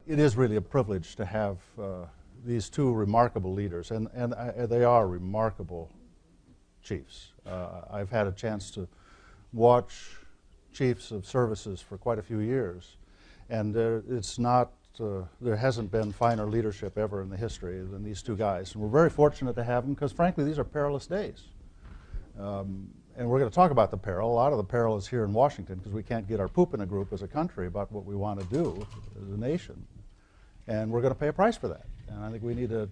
It is really a privilege to have these two remarkable leaders, and they are remarkable chiefs. I've had a chance to watch chiefs of services for quite a few years, and there hasn't been finer leadership ever in the history than these two guys. And we're very fortunate to have them because, frankly, these are perilous days. And we're going to talk about the peril. A lot of the peril is here in Washington because we can't get our poop in a group as a country about what we want to do as a nation. And we're going to pay a price for that. And I think we need to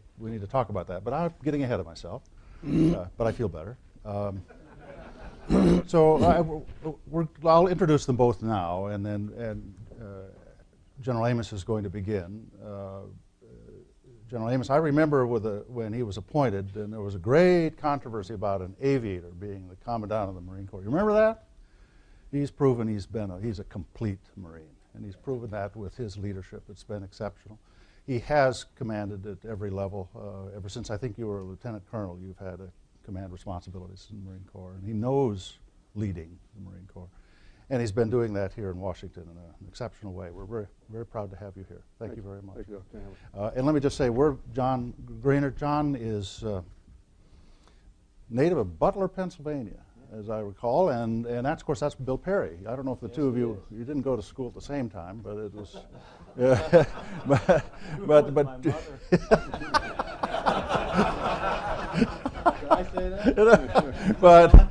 talk about that. But I'm getting ahead of myself, but I feel better. I'll introduce them both now, and then General Amos is going to begin. General Amos, I remember when he was appointed, and there was a great controversy about an aviator being the commandant of the Marine Corps. You remember that? He's proven he's a complete Marine, and he's proven that with his leadership. It's been exceptional. He has commanded at every level. Ever since I think you were a lieutenant colonel, you've had command responsibilities in the Marine Corps, and he knows leading the Marine Corps. And he's been doing that here in Washington in an exceptional way. We're very, very proud to have you here. Thank you very much. Thank you. And let me just say, we're John Grainer. John is native of Butler, Pennsylvania, as I recall, and that's, of course, that's Bill Perry. I don't know if the two of you didn't go to school at the same time, but it was, but Did I say that?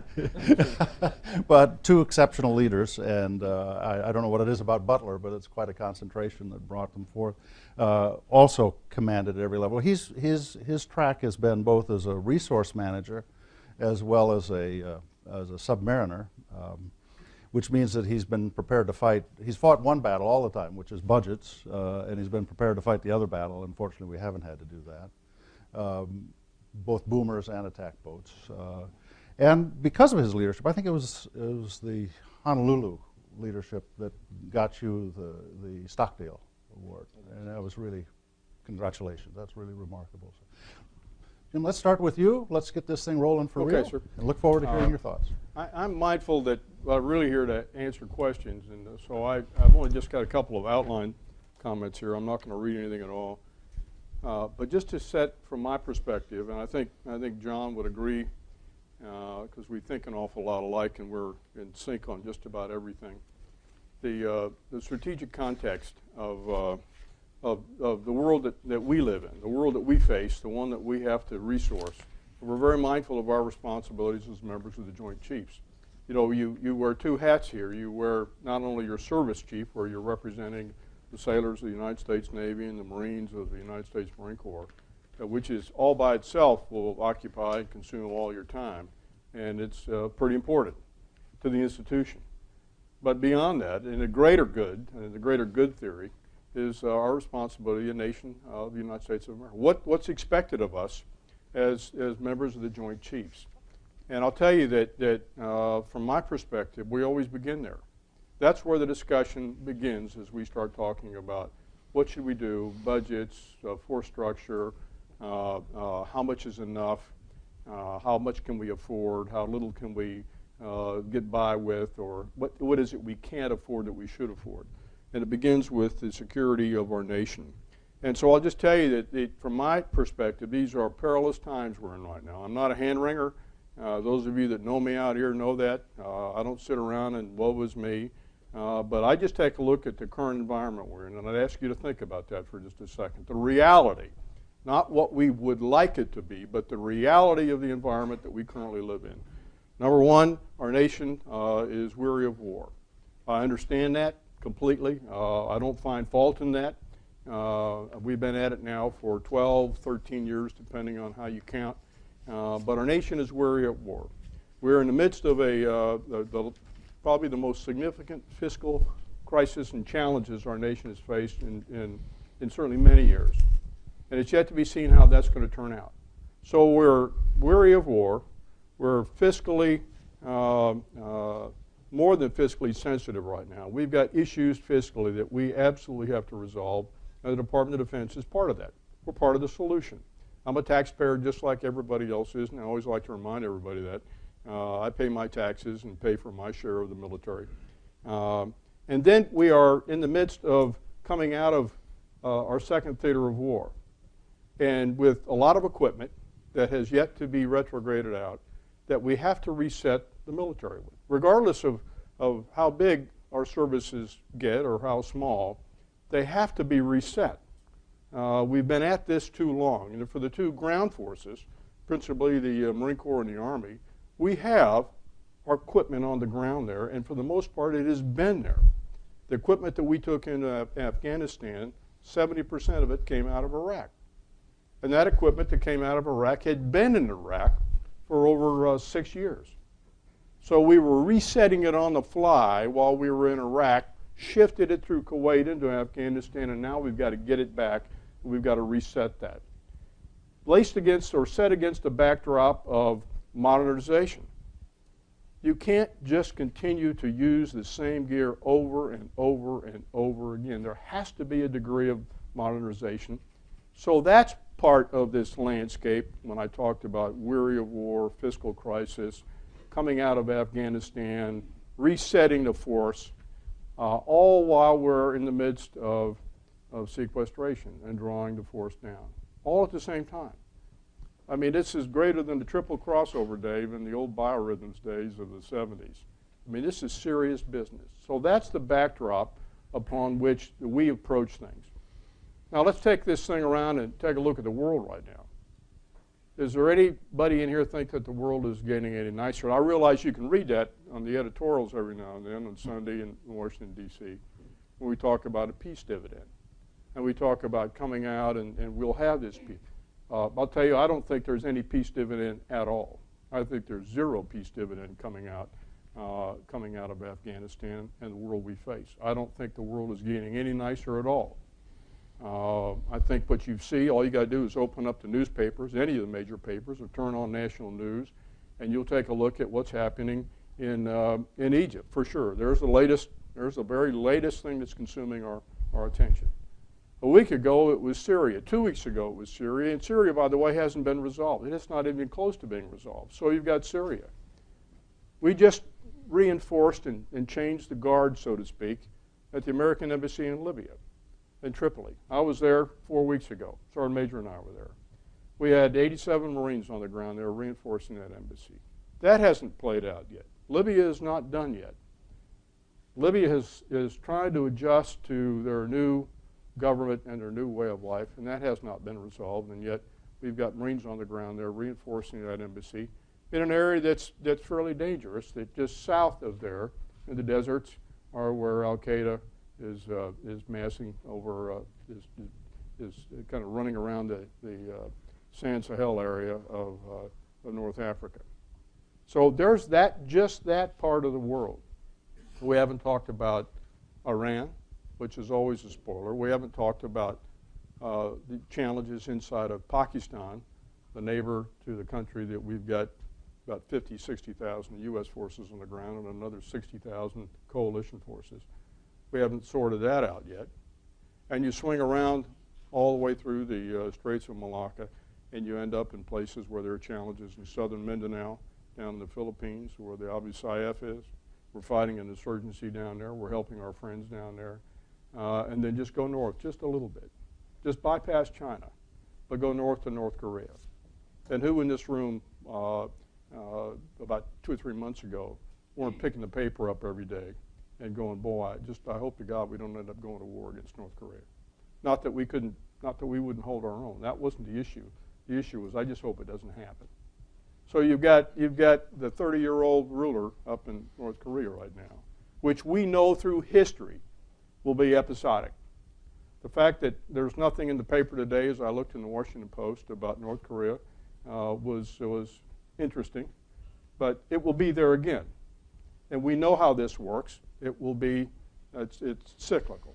but two exceptional leaders, and I don't know what it is about Butler, but it's quite a concentration that brought them forth. Also commanded at every level. His track has been both as a resource manager as well as a submariner, which means that he's been prepared to fight. He's fought one battle all the time, which is budgets, and he's been prepared to fight the other battle. Unfortunately, we haven't had to do that. Both boomers and attack boats. And because of his leadership, I think it was the Honolulu leadership that got you the Stockdale Award. And that was really, congratulations, that's really remarkable. So, Jim, let's start with you. Let's get this thing rolling for real. Okay, sir. And look forward to hearing your thoughts. I'm mindful that I'm really here to answer questions, and so I've only just got a couple of outline comments here. I'm not going to read anything at all. But just to set from my perspective, and I think John would agree, because we think an awful lot alike and we're in sync on just about everything. The strategic context of the world that we live in, the world that we face, the one that we have to resource. We're very mindful of our responsibilities as members of the Joint Chiefs. You know, you wear two hats here. You wear not only your service chief, where you're representing the sailors of the United States Navy and the Marines of the United States Marine Corps, which is all by itself will occupy and consume all your time, and it's pretty important to the institution. But beyond that, in the greater good, and the greater good theory, is our responsibility, a nation of the United States of America. What's expected of us as members of the Joint Chiefs? And I'll tell you that from my perspective, we always begin there. That's where the discussion begins as we start talking about what should we do, budgets, force structure, how much is enough, how much can we afford, how little can we get by with, or what is it we can't afford that we should afford. And it begins with the security of our nation. And so I'll just tell you that from my perspective, these are perilous times we're in right now. I'm not a hand-wringer. Those of you that know me out here know that. I don't sit around and woe is me. But I just take a look at the current environment we're in, and I'd ask you to think about that for just a second. The reality, not what we would like it to be, but the reality of the environment that we currently live in. Number one, our nation is weary of war. I understand that completely. I don't find fault in that. We've been at it now for 12, 13 years, depending on how you count. But our nation is weary of war. We're in the midst of probably the most significant fiscal crisis and challenges our nation has faced in certainly many years. And it's yet to be seen how that's going to turn out. So we're weary of war. We're fiscally, more than fiscally sensitive right now. We've got issues fiscally that we absolutely have to resolve, and the Department of Defense is part of that. We're part of the solution. I'm a taxpayer just like everybody else is, and I always like to remind everybody that. I pay my taxes and pay for my share of the military. And then we are in the midst of coming out of our second theater of war. And with a lot of equipment that has yet to be retrograded out, that we have to reset the military with. Regardless of how big our services get or how small, they have to be reset. We've been at this too long. And for the two ground forces, principally the Marine Corps and the Army, we have our equipment on the ground there, and for the most part it has been there. The equipment that we took into Afghanistan, 70% of it came out of Iraq. And that equipment that came out of Iraq had been in Iraq for over 6 years. So we were resetting it on the fly while we were in Iraq, shifted it through Kuwait into Afghanistan, and now we've got to get it back. We've got to reset that. Placed against or set against a backdrop of modernization. You can't just continue to use the same gear over and over and over again. There has to be a degree of modernization. So that's part of this landscape when I talked about weary of war, fiscal crisis, coming out of Afghanistan, resetting the force, all while we're in the midst of sequestration and drawing the force down, all at the same time. I mean, this is greater than the triple crossover, Dave, in the old biorhythms days of the 70s. I mean, this is serious business. So that's the backdrop upon which we approach things. Now let's take this thing around and take a look at the world right now. Is there anybody in here think that the world is getting any nicer? And I realize you can read that on the editorials every now and then on Sunday in Washington, D.C., when we talk about a peace dividend. And we talk about coming out and we'll have this peace. I'll tell you, I don't think there's any peace dividend at all. I think there's zero peace dividend coming out of Afghanistan and the world we face. I don't think the world is getting any nicer at all. I think what you see, all you got to do is open up the newspapers, any of the major papers, or turn on national news, and you'll take a look at what's happening in Egypt, for sure. There's the very latest thing that's consuming our attention. A week ago, it was Syria. 2 weeks ago, it was Syria. And Syria, by the way, hasn't been resolved. It's not even close to being resolved. So you've got Syria. We just reinforced and changed the guard, so to speak, at the American Embassy in Libya, in Tripoli. I was there 4 weeks ago. Sergeant Major and I were there. We had 87 Marines on the ground there reinforcing that embassy. That hasn't played out yet. Libya is not done yet. Libya is trying to adjust to their new government and their new way of life, and that has not been resolved, and yet we've got Marines on the ground there reinforcing that embassy in an area that's fairly dangerous, that just south of there in the deserts are where Al-Qaeda is massing over, is kind of running around the San Sahel area of North Africa. So there's just that part of the world. We haven't talked about Iran, which is always a spoiler. We haven't talked about the challenges inside of Pakistan, the neighbor to the country that we've got about 50, 60,000 U.S. forces on the ground and another 60,000 coalition forces. We haven't sorted that out yet. And you swing around all the way through the Straits of Malacca, and you end up in places where there are challenges in southern Mindanao, down in the Philippines, where the Abu Sayyaf is. We're fighting an insurgency down there. We're helping our friends down there. And then just go north just a little bit. Just bypass China, but go north to North Korea. And who in this room about 2 or 3 months ago weren't picking the paper up every day and going, boy, I hope to God we don't end up going to war against North Korea. Not that we wouldn't hold our own. That wasn't the issue. The issue was I just hope it doesn't happen. So you've got the 30-year-old ruler up in North Korea right now, which we know through history will be episodic. The fact that there's nothing in the paper today, as I looked in the Washington Post about North Korea, was interesting, but it will be there again. And we know how this works. It will be, it's cyclical.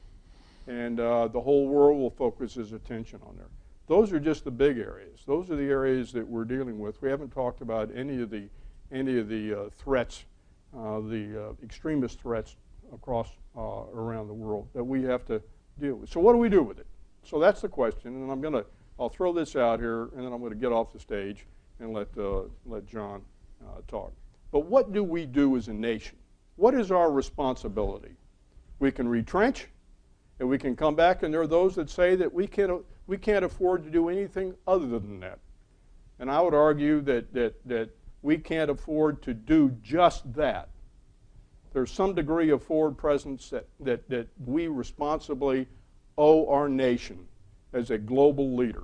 And the whole world will focus its attention on there. Those are just the big areas. Those are the areas that we're dealing with. We haven't talked about any of the threats, the extremist threats across around the world that we have to deal with. So what do we do with it? So that's the question, and I'll throw this out here, and then I'm going to get off the stage and let John talk. But what do we do as a nation? What is our responsibility? We can retrench, And we can come back, and there are those that say that we can't afford to do anything other than that. And I would argue that we can't afford to do just that. There's some degree of forward presence that we responsibly owe our nation as a global leader.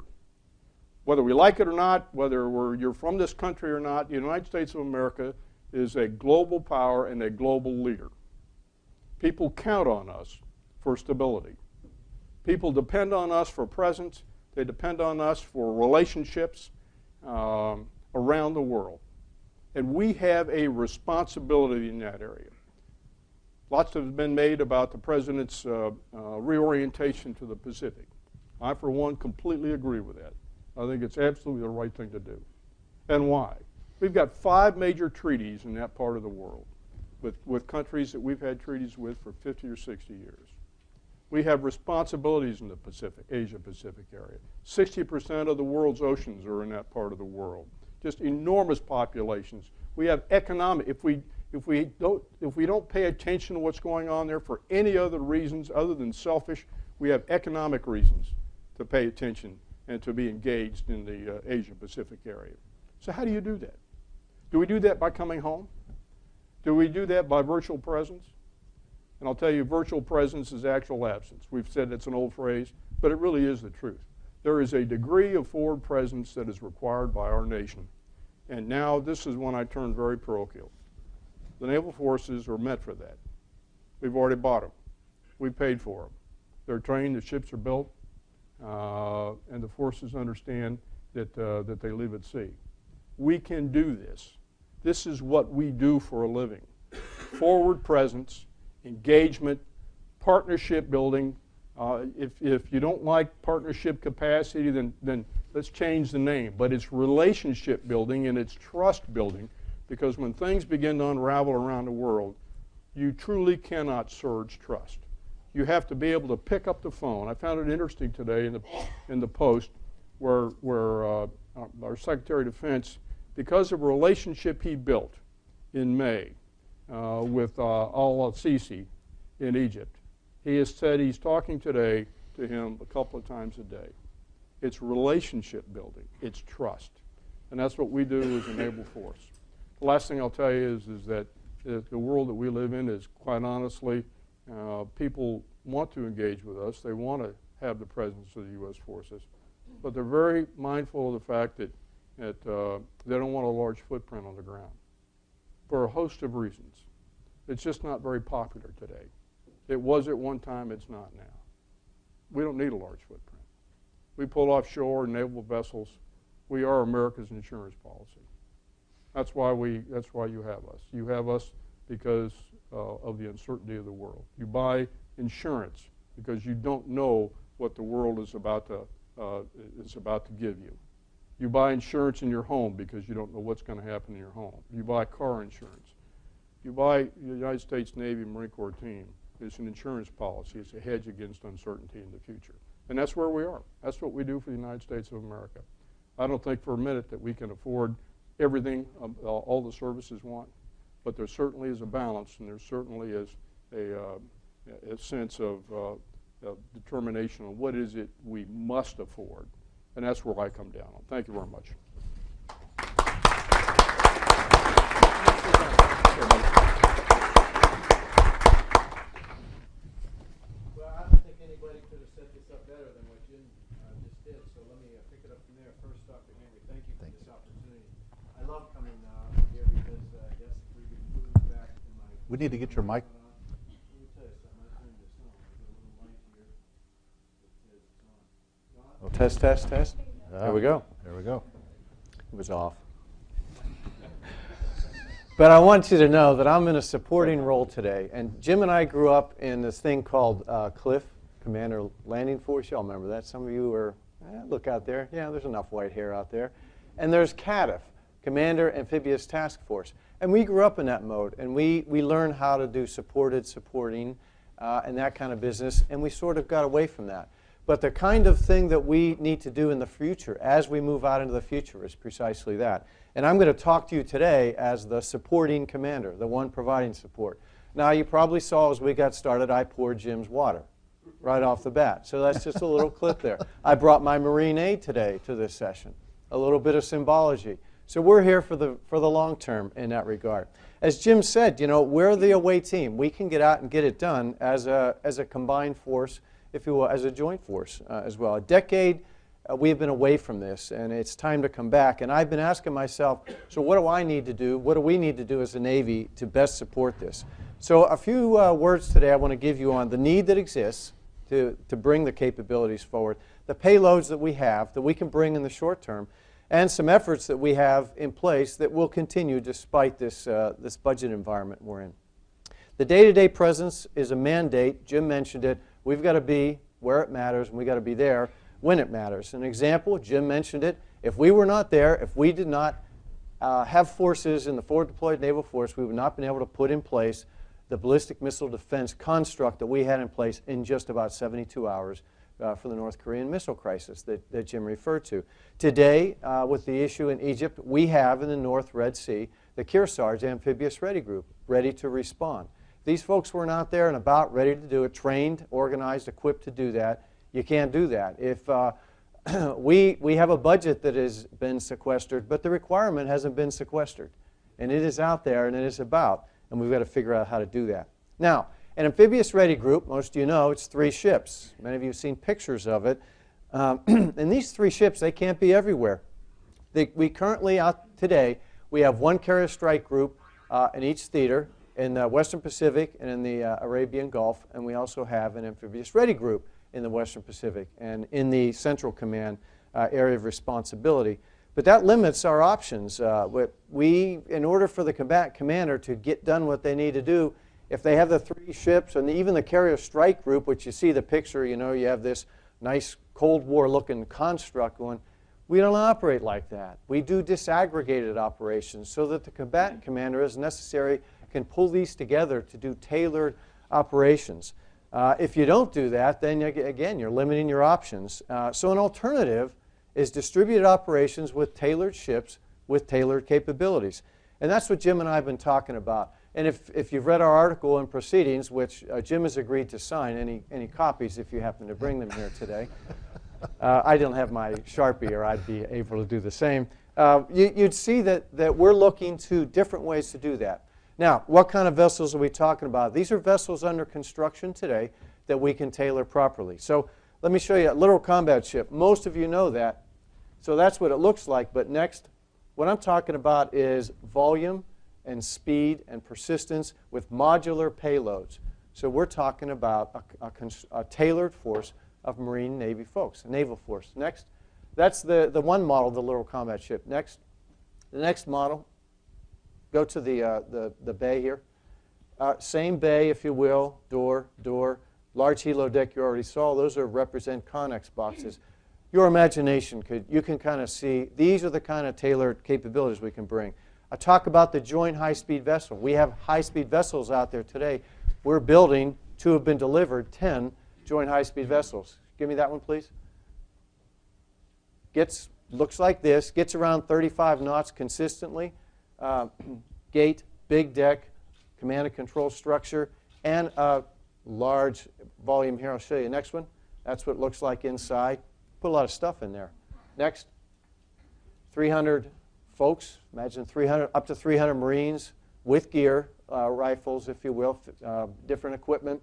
Whether we like it or not, whether you're from this country or not, the United States of America is a global power and a global leader. People count on us for stability. People depend on us for presence. They depend on us for relationships around the world. And we have a responsibility in that area. Lots has been made about the President's reorientation to the Pacific. I, for one, completely agree with that. I think it's absolutely the right thing to do. And why? We've got 5 major treaties in that part of the world with countries that we've had treaties with for 50 or 60 years. We have responsibilities in the Asia-Pacific area. 60% of the world's oceans are in that part of the world. Just enormous populations. We have economic, if we don't pay attention to what's going on there for any other reasons other than selfish, we have economic reasons to pay attention and to be engaged in the Asia-Pacific area. So how do you do that? Do we do that by coming home? Do we do that by virtual presence? And I'll tell you, virtual presence is actual absence. We've said it's an old phrase, but it really is the truth. There is a degree of forward presence that is required by our nation. And now this is when I turn very parochial. The naval forces are meant for that. We've already bought them. We paid for them. They're trained, the ships are built, and the forces understand that they live at sea. We can do this. This is what we do for a living. Forward presence, engagement, partnership building. If you don't like partnership capacity, then let's change the name. But it's relationship building and it's trust building, because when things begin to unravel around the world, you truly cannot surge trust. You have to be able to pick up the phone. I found it interesting today in the Post where our Secretary of Defense, because of a relationship he built in May with al-Sisi in Egypt, he has said he's talking today to him a couple of times a day. It's relationship building. It's trust. And that's what we do as a naval force. The last thing I'll tell you is that the world that we live in is, quite honestly, people want to engage with us. They want to have the presence of the U.S. forces. But they're very mindful of the fact that they don't want a large footprint on the ground for a host of reasons. It's just not very popular today. It was at one time, it's not now. We don't need a large footprint. We pull offshore naval vessels. We are America's insurance policy. That's why you have us. You have us because of the uncertainty of the world. You buy insurance because you don't know what the world is about to give you. You buy insurance in your home because you don't know what's going to happen in your home. You buy car insurance. You buy the United States Navy Marine Corps team. It's an insurance policy. It's a hedge against uncertainty in the future. And that's where we are. That's what we do for the United States of America. I don't think for a minute that we can afford everything all the services want, but there certainly is a balance, and there certainly is a sense of determination on what is it we must afford. And that's where I come down on. Thank you very much. Well, I don't think anybody could have set this up better than what Jim just did. So let me pick it up from there. First, Dr. Henry, thank you for this opportunity. I love coming here because, yes, we can move back to my... We need to get your mic. Let me tell you something. I turned this on. There's a little light here that says it's on. Okay. Test, test, test. There we go. There we go. It was off. But I want you to know that I'm in a supporting role today. And Jim and I grew up in this thing called CLIF, Commander Landing Force. Y'all remember that? Some of you are, look out there. Yeah, there's enough white hair out there. And there's CATF, Commander Amphibious Task Force. And we grew up in that mode. And we learned how to do supporting, and that kind of business. And we sort of got away from that. But the kind of thing that we need to do in the future as we move out into the future is precisely that. And I'm going to talk to you today as the supporting commander, the one providing support. Now, you probably saw as we got started, I poured Jim's water. right off the bat. So that's just a little clip there. I brought my Marine aide today to this session. A little bit of symbology. So we're here for the long term in that regard. As Jim said, you know, we're the away team. We can get out and get it done as a combined force, if you will, as a joint force as well. A decade we've been away from this, and it's time to come back. And I've been asking myself, so what do I need to do? What do we need to do as a Navy to best support this? So a few words today I want to give you on the need that exists to bring the capabilities forward, the payloads that we have that we can bring in the short term, and some efforts that we have in place that will continue despite this budget environment we're in. The day-to-day presence is a mandate. Jim mentioned it. We've got to be where it matters, and we've got to be there when it matters. An example, Jim mentioned it. If we were not there, if we did not have forces in the forward deployed naval force, we would not have been able to put in place the ballistic missile defense construct that we had in place in just about 72 hours for the North Korean missile crisis that Jim referred to. Today, with the issue in Egypt, we have in the North Red Sea the Kearsarge Amphibious Ready Group, ready to respond. These folks were not there and about, ready to do it, trained, organized, equipped to do that. You can't do that. If we have a budget that has been sequestered, but the requirement hasn't been sequestered. And it is out there and it is about, and we've got to figure out how to do that. Now, an amphibious ready group, most of you know, it's 3 ships. Many of you have seen pictures of it. And these 3 ships, they can't be everywhere. We currently, out today, we have 1 carrier strike group in each theater in the Western Pacific and in the Arabian Gulf, and we also have an amphibious ready group in the Western Pacific and in the Central Command area of responsibility. But that limits our options. In order for the combatant commander to get done what they need to do, if they have the 3 ships and even the carrier strike group, which you see the picture, you know, you have this nice Cold War looking construct going, we don't operate like that. We do disaggregated operations so that the combatant commander, as necessary, can pull these together to do tailored operations. If you don't do that, then again, you're limiting your options. So an alternative is distributed operations with tailored ships with tailored capabilities. And that's what Jim and I have been talking about. And if you've read our article in Proceedings, which Jim has agreed to sign, any copies if you happen to bring them here today. I don't have my Sharpie, or I'd be able to do the same. You'd see that we're looking to different ways to do that. Now, what kind of vessels are we talking about? These are vessels under construction today that we can tailor properly. So let me show you a littoral combat ship. Most of you know that. So that's what it looks like. But next, what I'm talking about is volume and speed and persistence with modular payloads. So we're talking about a tailored force of Marine Navy folks, a naval force. Next, that's the one model, the littoral combat ship. Next, the next model. Go to the bay here. Same bay, if you will, door, large helo deck you already saw. Those represent Connex boxes. Your imagination you can kind of see these are the kind of tailored capabilities we can bring. I talk about the joint high-speed vessel. We have high-speed vessels out there today. We're building, 2 have been delivered, 10 joint high-speed vessels. Give me that one, please. Looks like this, gets around 35 knots consistently. Gate, big deck, command and control structure, and a large volume here. I'll show you the next one. That's what it looks like inside. Put a lot of stuff in there. Next, 300 folks. Imagine up to 300 Marines with gear, rifles, if you will, different equipment,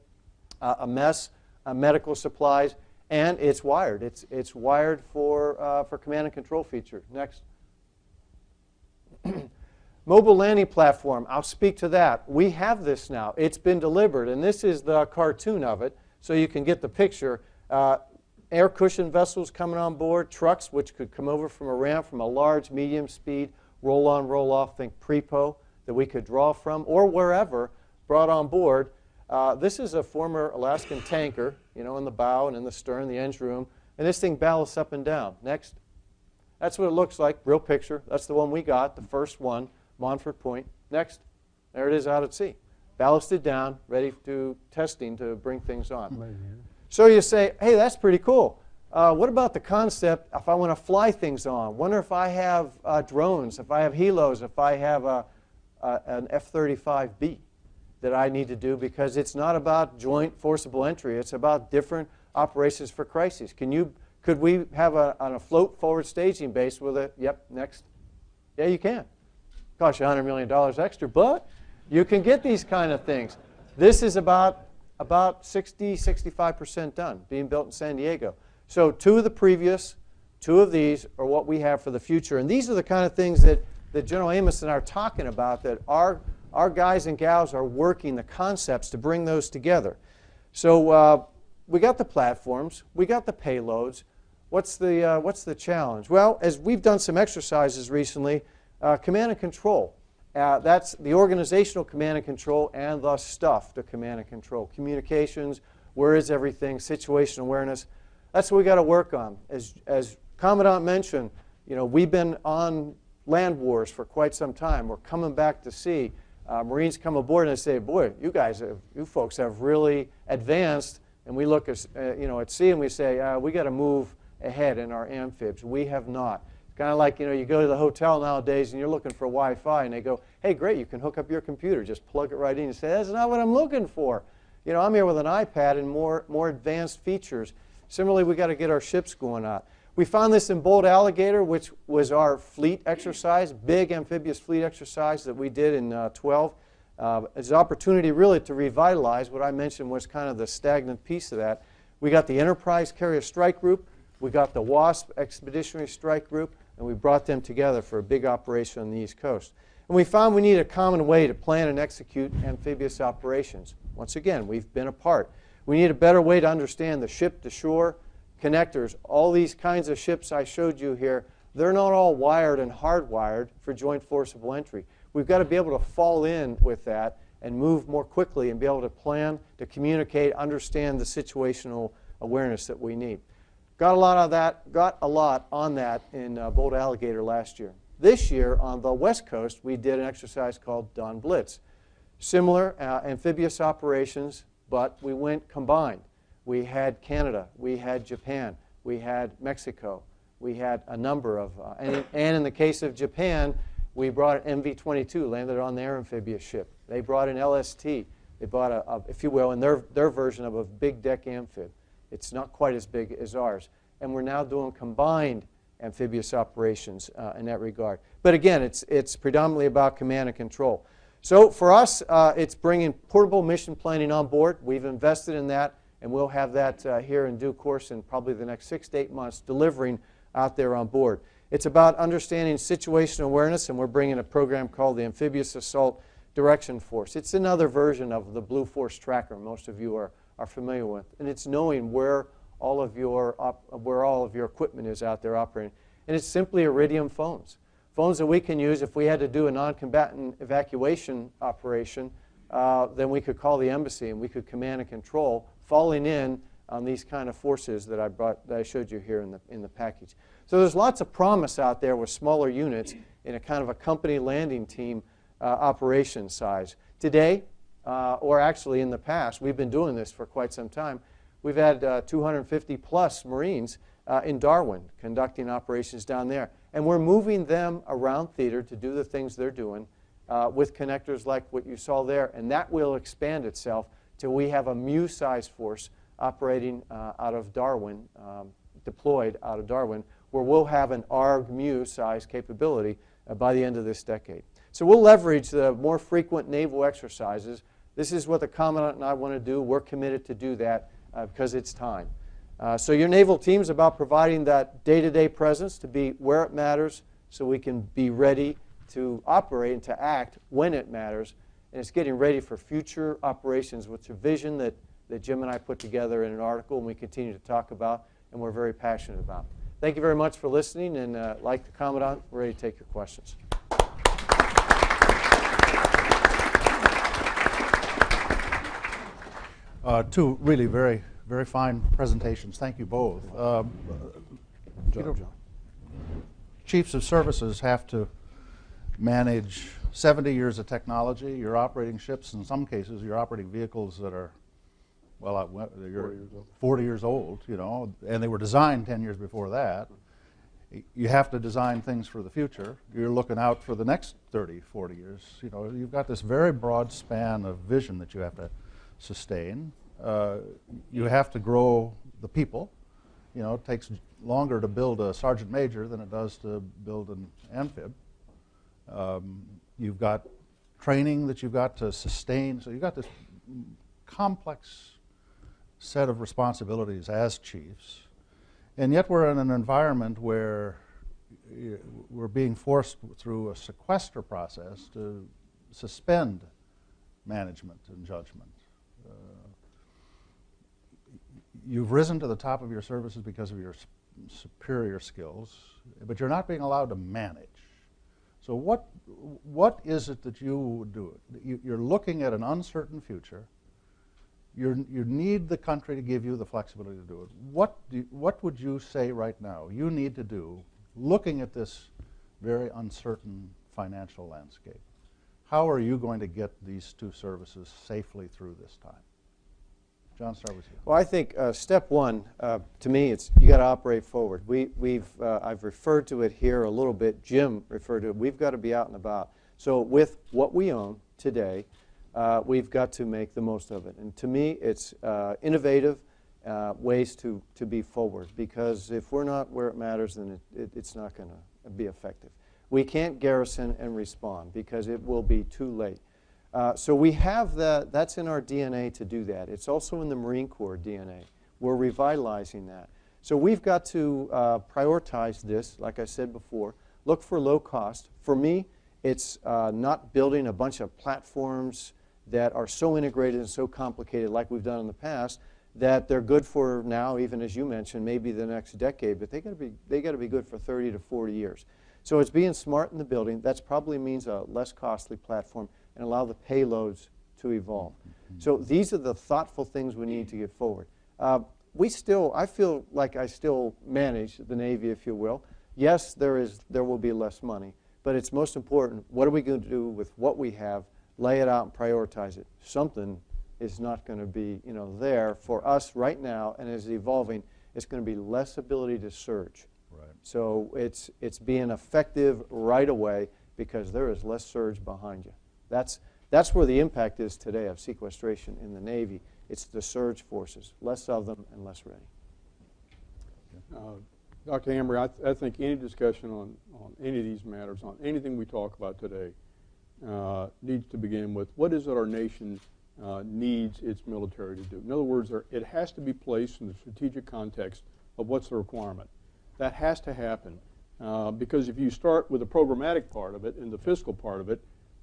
a mess, medical supplies, and it's wired. It's wired for command and control feature. Next. Mobile landing platform, I'll speak to that. We have this now. It's been delivered, and this is the cartoon of it, so you can get the picture. Air cushion vessels coming on board, trucks which could come over from a ramp from a large, medium speed, roll-on, roll-off, think Prepo, that we could draw from, or wherever, brought on board. This is a former Alaskan tanker, you know, in the bow and in the stern, the engine room, and this thing ballasts up and down. Next. That's what it looks like, real picture. That's the one we got, the first one. Montfort Point. Next, there it is out at sea. Ballasted down, ready to testing to bring things on. So you say, hey, that's pretty cool. What about the concept if I want to fly things on? Wonder if I have drones, if I have helos, if I have an F-35B. that I need to do, because it's not about joint forcible entry. It's about different operations for crises. Could we have on a float forward staging base with a, yep, next? Yeah, you can. Costs you $100 million extra, but you can get these kind of things. This is about 60-65% done, being built in San Diego. So two of these are what we have for the future. And these are the kind of things that General Amos and I are talking about, that our guys and gals are working the concepts to bring those together. So we got the platforms, we got the payloads. What's the challenge? Well, as we've done some exercises recently, command and control. That's the organizational command and control, and the stuff to command and control. Communications, where is everything, situational awareness. That's what we got to work on. As Commandant mentioned, we've been on land wars for quite some time. We're coming back to sea. Marines come aboard and they say, boy, you folks have really advanced. And we look at sea and we say, we got to move ahead in our amphibs. We have not. It's kind of like, you go to the hotel nowadays and you're looking for Wi-Fi, and they go, hey, great, you can hook up your computer. Just plug it right in. You say, that's not what I'm looking for. I'm here with an iPad and more advanced features. Similarly, we got to get our ships going out. We found this in Bold Alligator, which was our fleet exercise, big amphibious fleet exercise that we did in 12. It's an opportunity really to revitalize what I mentioned was kind of the stagnant piece of that. We got the Enterprise Carrier Strike Group, we got the WASP Expeditionary Strike Group, and we brought them together for a big operation on the East Coast. And we found we need a common way to plan and execute amphibious operations. Once again, we've been apart. We need a better way to understand the ship-to-shore connectors. All these kinds of ships I showed you here, they're not all wired and hardwired for joint forcible entry. We've got to be able to fall in with that and move more quickly and be able to plan, to communicate, understand the situational awareness that we need. Got a lot on that in Bold Alligator last year. This year on the West Coast, we did an exercise called Dawn Blitz. Similar amphibious operations, but we went combined. We had Canada, we had Japan, we had Mexico, we had a number of, and in the case of Japan, we brought an MV-22, landed on their amphibious ship. They brought an LST. They brought, if you will, in their version of a big deck amphib. It's not quite as big as ours. And we're now doing combined amphibious operations in that regard. But again, it's predominantly about command and control. So for us, it's bringing portable mission planning on board. We've invested in that, and we'll have that here in due course in probably the next 6 to 8 months, delivering out there on board. It's about understanding situational awareness, and we're bringing a program called the Amphibious Assault Direction Force. It's another version of the Blue Force Tracker most of you are familiar with, and it's knowing where all of your equipment is out there operating. And it's simply Iridium phones. Phones that we can use if we had to do a non-combatant evacuation operation, then we could call the embassy and we could command and control, falling in on these kind of forces that I showed you here in the package. So there's lots of promise out there with smaller units in a kind of a company landing team operation size. Today, or actually in the past, we've been doing this for quite some time. We've had 250 plus Marines in Darwin conducting operations down there. And we're moving them around theater to do the things they're doing with connectors like what you saw there. And that will expand itself till we have a MEU-sized force operating out of Darwin, deployed out of Darwin, where we'll have an ARG MEU-sized capability by the end of this decade. So we'll leverage the more frequent naval exercises. This is what the Commandant and I want to do. We're committed to do that because it's time. So your naval team is about providing that day-to-day presence to be where it matters so we can be ready to operate and to act when it matters. And it's getting ready for future operations, which is a vision that Jim and I put together in an article and we continue to talk about and we're very passionate about. Thank you very much for listening, and like the Commandant, we're ready to take your questions. Two really very, very fine presentations. Thank you both. Chiefs of services have to manage 70 years of technology. You're operating ships, in some cases, you're operating vehicles that are, well, you're 40 years old, you know, and they were designed 10 years before that. You have to design things for the future. You're looking out for the next 30, 40 years. You know, you've got this very broad span of vision that you have to sustain. You have to grow the people. You know, it takes longer to build a sergeant major than it does to build an amphib. You've got training that you've got to sustain. So you've got this complex set of responsibilities as chiefs. And yet we're in an environment where we're being forced through a sequester process to suspend management and judgment. You've risen to the top of your services because of your superior skills, but you're not being allowed to manage. So what is it that you would do? You're looking at an uncertain future. You need the country to give you the flexibility to do it. What would you say right now you need to do, looking at this very uncertain financial landscape? How are you going to get these two services safely through this time? John, start with you. Well, I think step one, to me, it's you got to operate forward. I've referred to it here a little bit. Jim referred to it. We've got to be out and about. So with what we own today, we've got to make the most of it. And to me, it's innovative ways to be forward, because if we're not where it matters, then it's not going to be effective. We can't garrison and respond because it will be too late. So we have that's in our DNA to do that. It's also in the Marine Corps DNA. We're revitalizing that. So we've got to prioritize this, like I said before, look for low cost. For me, it's not building a bunch of platforms that are so integrated and so complicated like we've done in the past that they're good for now, even as you mentioned, maybe the next decade, but they got to be good for 30 to 40 years. So it's being smart in the building. That probably means a less costly platform and allow the payloads to evolve. So these are the thoughtful things we need to get forward. I feel like I still manage the Navy, if you will. Yes, there will be less money, but it's most important, what are we going to do with what we have, lay it out and prioritize it. Something is not going to be there for us right now, and as evolving, it's going to be less ability to surge. Right. So it's being effective right away because there is less surge behind you. That's where the impact is today of sequestration in the Navy. It's the surge forces, less of them and less ready. Dr. Hamry, I think any discussion on any of these matters, on anything we talk about today, needs to begin with what is it our nation needs its military to do. In other words, it has to be placed in the strategic context of what's the requirement. That has to happen because if you start with the programmatic part of it and the fiscal part of it,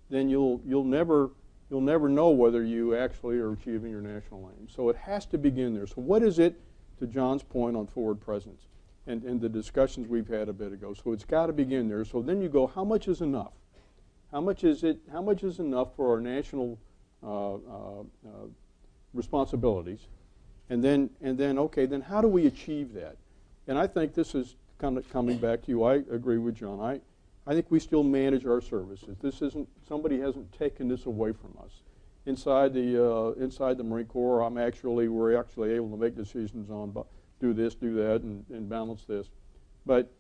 then you'll never know whether you actually are achieving your national aim. So it has to begin there. So what is it, to John's point on forward presence and the discussions we've had a bit ago? So it's got to begin there. So then you go, how much is enough? How much is enough for our national responsibilities? And then okay, then how do we achieve that? And I think this is kind of coming back to you. I agree with John. I think we still manage our services. Somebody hasn't taken this away from us. Inside the Marine Corps, we're actually able to make decisions on do this, do that, and balance this. But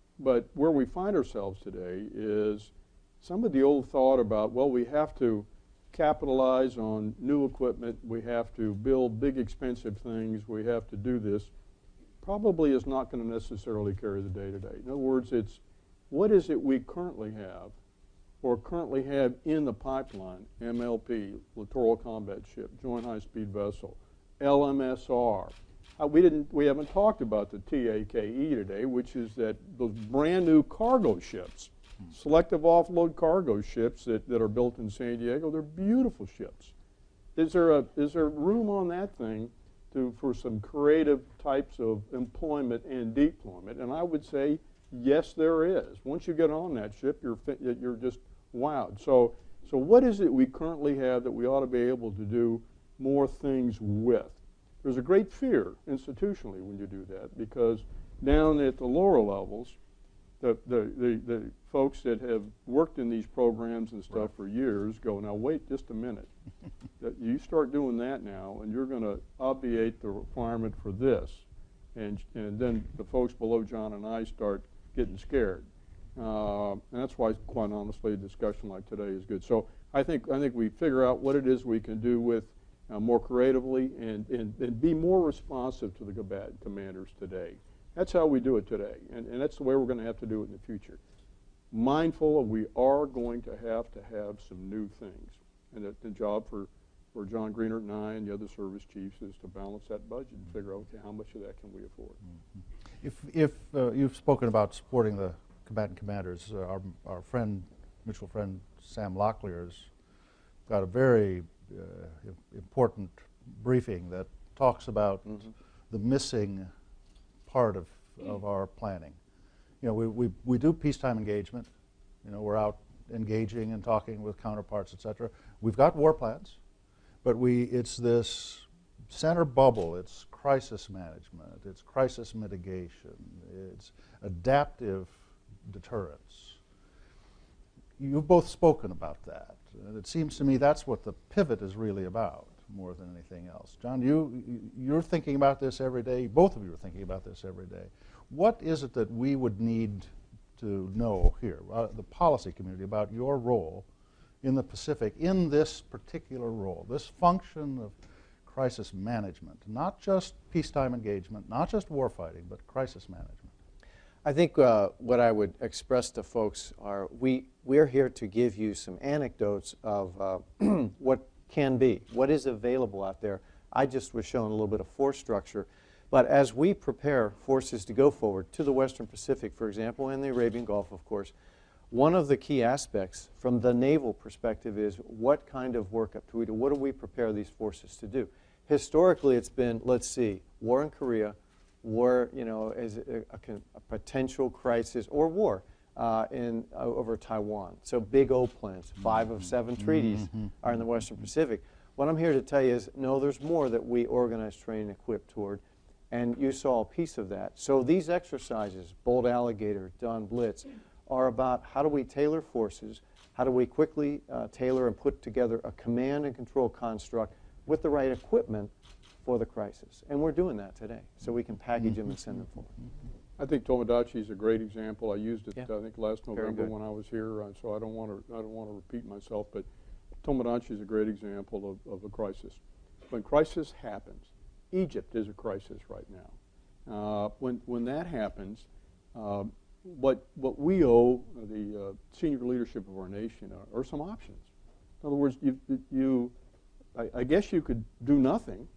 where we find ourselves today is some of the old thought about, well, we have to capitalize on new equipment, we have to build big expensive things, we have to do this, probably is not going to necessarily carry the day to day. In other words, it's what is it we currently have or currently have in the pipeline? MLP, Littoral Combat Ship, Joint High Speed Vessel, LMSR. We haven't talked about the TAKE today, which is those brand new cargo ships, selective offload cargo ships that are built in San Diego. They're beautiful ships. Is there room on that thing for some creative types of employment and deployment? And I would say, yes, there is. Once you get on that ship, you're just wowed. So what is it we currently have that we ought to be able to do more things with? There's a great fear institutionally when you do that, because down at the lower levels, the folks that have worked in these programs and stuff for years go, now wait just a minute. You start doing that now, and you're going to obviate the requirement for this. And then the folks below John and I start getting scared. And that's why, quite honestly, a discussion like today is good. So I think we figure out what it is we can do with more creatively and be more responsive to the combatant commanders today. That's how we do it today, and that's the way we're going to have to do it in the future. Mindful of we are going to have some new things, and the job for John Greenert and I and the other service chiefs is to balance that budget and figure out, okay, how much of that can we afford. If you've spoken about supporting the combatant commanders, our friend, mutual friend Sam Locklear's got a very important briefing that talks about the missing part of our planning. You know, we do peacetime engagement. You know, we're out engaging and talking with counterparts, etc. We've got war plans, but it's this center bubble. It's crisis management. It's crisis mitigation. It's adaptive deterrence. You've both spoken about that, and it seems to me that's what the pivot is really about, more than anything else. John, you're thinking about this every day. Both of you are thinking about this every day. What is it that we would need to know here, the policy community, about your role in the Pacific, in this particular role, this function of crisis management, not just peacetime engagement, not just warfighting, but crisis management? I think what I would express to folks are we're here to give you some anecdotes of what can be, what is available out there. I just was showing a little bit of force structure. But as we prepare forces to go forward to the Western Pacific, for example, and the Arabian Gulf, of course, one of the key aspects from the naval perspective is what kind of workup do we do? What do we prepare these forces to do? Historically, it's been, let's see, war in Korea, war, you know, as a potential crisis, or war over Taiwan. So big O plans, 5 of 7 treaties are in the Western Pacific. What I'm here to tell you is, no, there's more that we organize, train, and equip toward. And you saw a piece of that. So these exercises, Bold Alligator, Dawn Blitz, are about how do we tailor forces, how do we quickly tailor and put together a command and control construct with the right equipment for the crisis. And we're doing that today, so we can package them and send them forward. I think Tomodachi is a great example. I used it, Yeah. I think, last November when I was here, so I don't want to repeat myself. But Tomodachi is a great example of a crisis. When crisis happens, Egypt is a crisis right now. When that happens, what we owe the senior leadership of our nation are some options. In other words, I guess you could do nothing.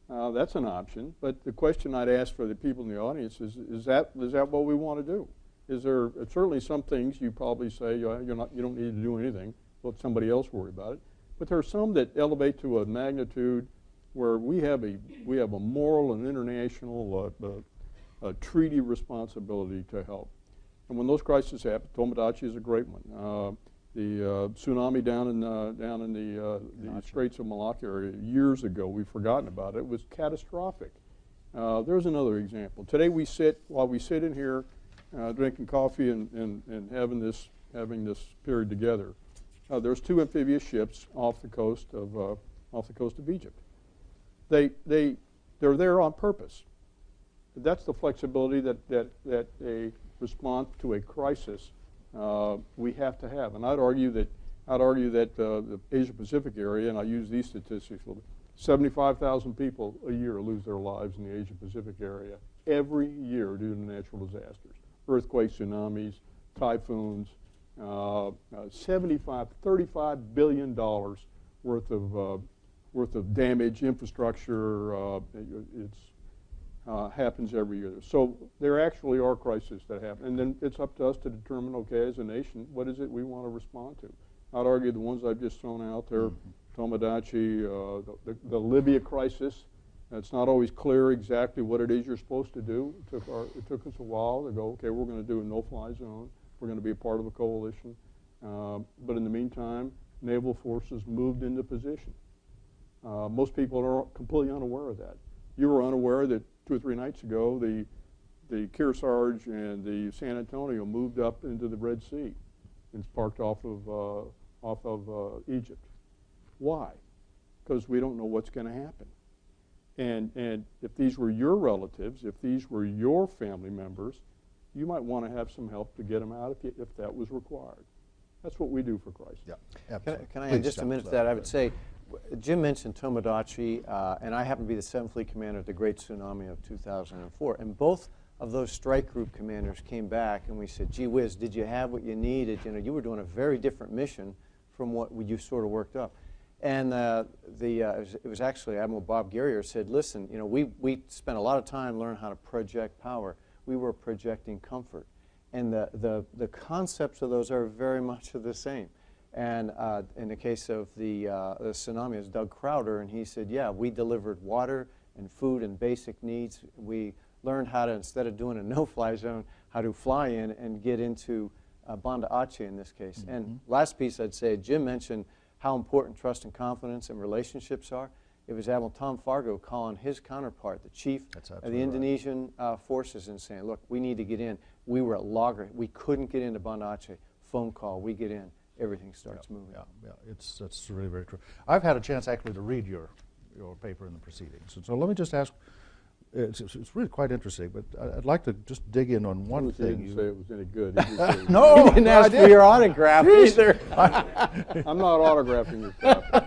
That's an option. But the question I'd ask for the people in the audience is that what we want to do? Is there certainly some things you probably say you don't need to do anything. Let somebody else worry about it. But there are some that elevate to a magnitude where we have a moral and international treaty responsibility to help. And when those crises happen, Tomodachi is a great one. The tsunami down in the Straits of Malacca area years ago, we've forgotten about it. It was catastrophic. There's another example. Today while we sit in here drinking coffee and having this period together, there's 2 amphibious ships off the coast of Egypt. They're there on purpose. That's the flexibility that a response to a crisis we have to have. And I'd argue that the Asia Pacific area, and I use these statistics a little bit, 75,000 people a year lose their lives in the Asia Pacific area every year due to natural disasters, earthquakes, tsunamis, typhoons. $35 billion worth of damage, infrastructure. Happens every year. So there actually are crises that happen, and then it's up to us to determine, okay, as a nation, what is it we want to respond to? I'd argue the ones I've just thrown out there, Tomodachi, the Libya crisis. It's not always clear exactly what it is you're supposed to do. It took us a while to go, okay, we're going to do a no-fly zone. We're going to be a part of a coalition. But in the meantime, naval forces moved into position. Most people are completely unaware of that. You were unaware that 2 or 3 nights ago, the Kearsarge and the San Antonio moved up into the Red Sea and parked off of Egypt. Why? Because we don't know what's going to happen. And if these were your relatives, if these were your family members, you might want to have some help to get them out if that was required. That's what we do, for Christ's sake. Yeah, absolutely. Can I Please, add just a John, minute to that? I would say, Jim mentioned Tomodachi, and I happen to be the 7th Fleet Commander at the Great Tsunami of 2004. And both of those strike group commanders came back, and we said, gee whiz, did you have what you needed? You know, you were doing a very different mission from what you sort of worked up. And it was actually Admiral Bob Guerrier said, listen, you know, we spent a lot of time learning how to project power. We were projecting comfort. And the concepts of those are very much the same. And in the case of the tsunami, it was Doug Crowder, and he said, yeah, we delivered water and food and basic needs. We learned how to, instead of doing a no-fly zone, how to fly in and get into Banda Aceh in this case. Mm-hmm. And last piece I'd say, Jim mentioned how important trust and confidence and relationships are. It was Admiral Tom Fargo calling his counterpart, the chief of the Indonesian forces, and saying, look, we need to get in. We were at logger. We couldn't get into Banda Aceh. Phone call, we get in. Everything starts moving. Yeah, that's really very true. I've had a chance actually to read your paper in the proceedings. And so let me just ask, it's really quite interesting, but I'd like to just dig in on one thing. You didn't say it was any good. No, you didn't ask for your autograph either. I'm not autographing your copy.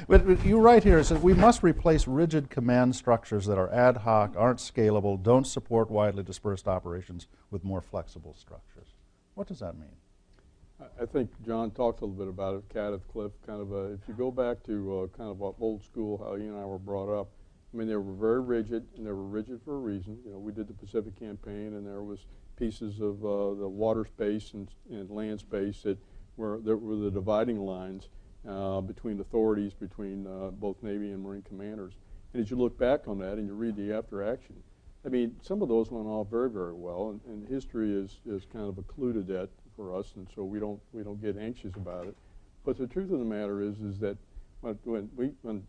But you write here, it says, we must replace rigid command structures that are ad hoc, aren't scalable, don't support widely dispersed operations with more flexible structures. What does that mean? I think John talked a little bit about it, Cliff, kind of if you go back to kind of old school, how you and I were brought up, I mean, they were very rigid, and they were rigid for a reason. You know, we did the Pacific Campaign, and there was pieces of the water space and land space that were the dividing lines between authorities, between both Navy and Marine commanders. And as you look back on that and you read the after action, I mean, some of those went off very, very well, and history is kind of occluded that for us, and so we don't get anxious about it. But the truth of the matter is that when